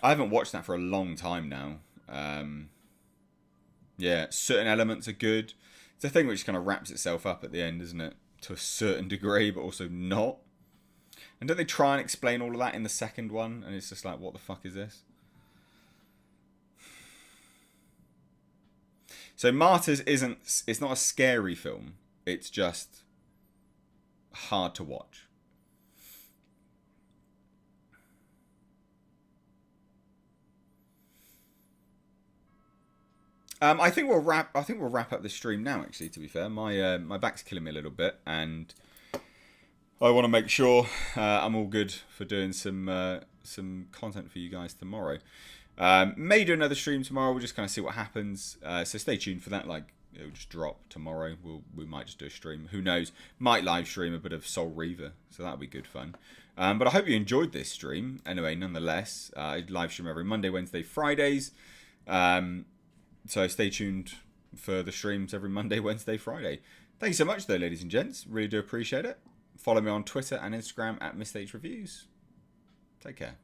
I haven't watched that for a long time now. Yeah, certain elements are good. It's a thing which kind of wraps itself up at the end, isn't it? To a certain degree, but also not. And don't they try and explain all of that in the second one? And it's just like, what the fuck is this? So Martyrs it's not a scary film. It's just hard to watch. I think we'll wrap up this stream now. Actually, to be fair, my back's killing me a little bit, and I want to make sure I'm all good for doing some content for you guys tomorrow. May do another stream tomorrow. We'll just kind of see what happens. So stay tuned for that. Like, it'll just drop tomorrow. We might just do a stream. Who knows? Might live stream a bit of Soul Reaver. So that'll be good fun. But I hope you enjoyed this stream. Anyway, nonetheless, I live stream every Monday, Wednesday, Fridays. So stay tuned for the streams every Monday, Wednesday, Friday. Thank you so much, though, ladies and gents. Really do appreciate it. Follow me on Twitter and Instagram at MrHReviews. Take care.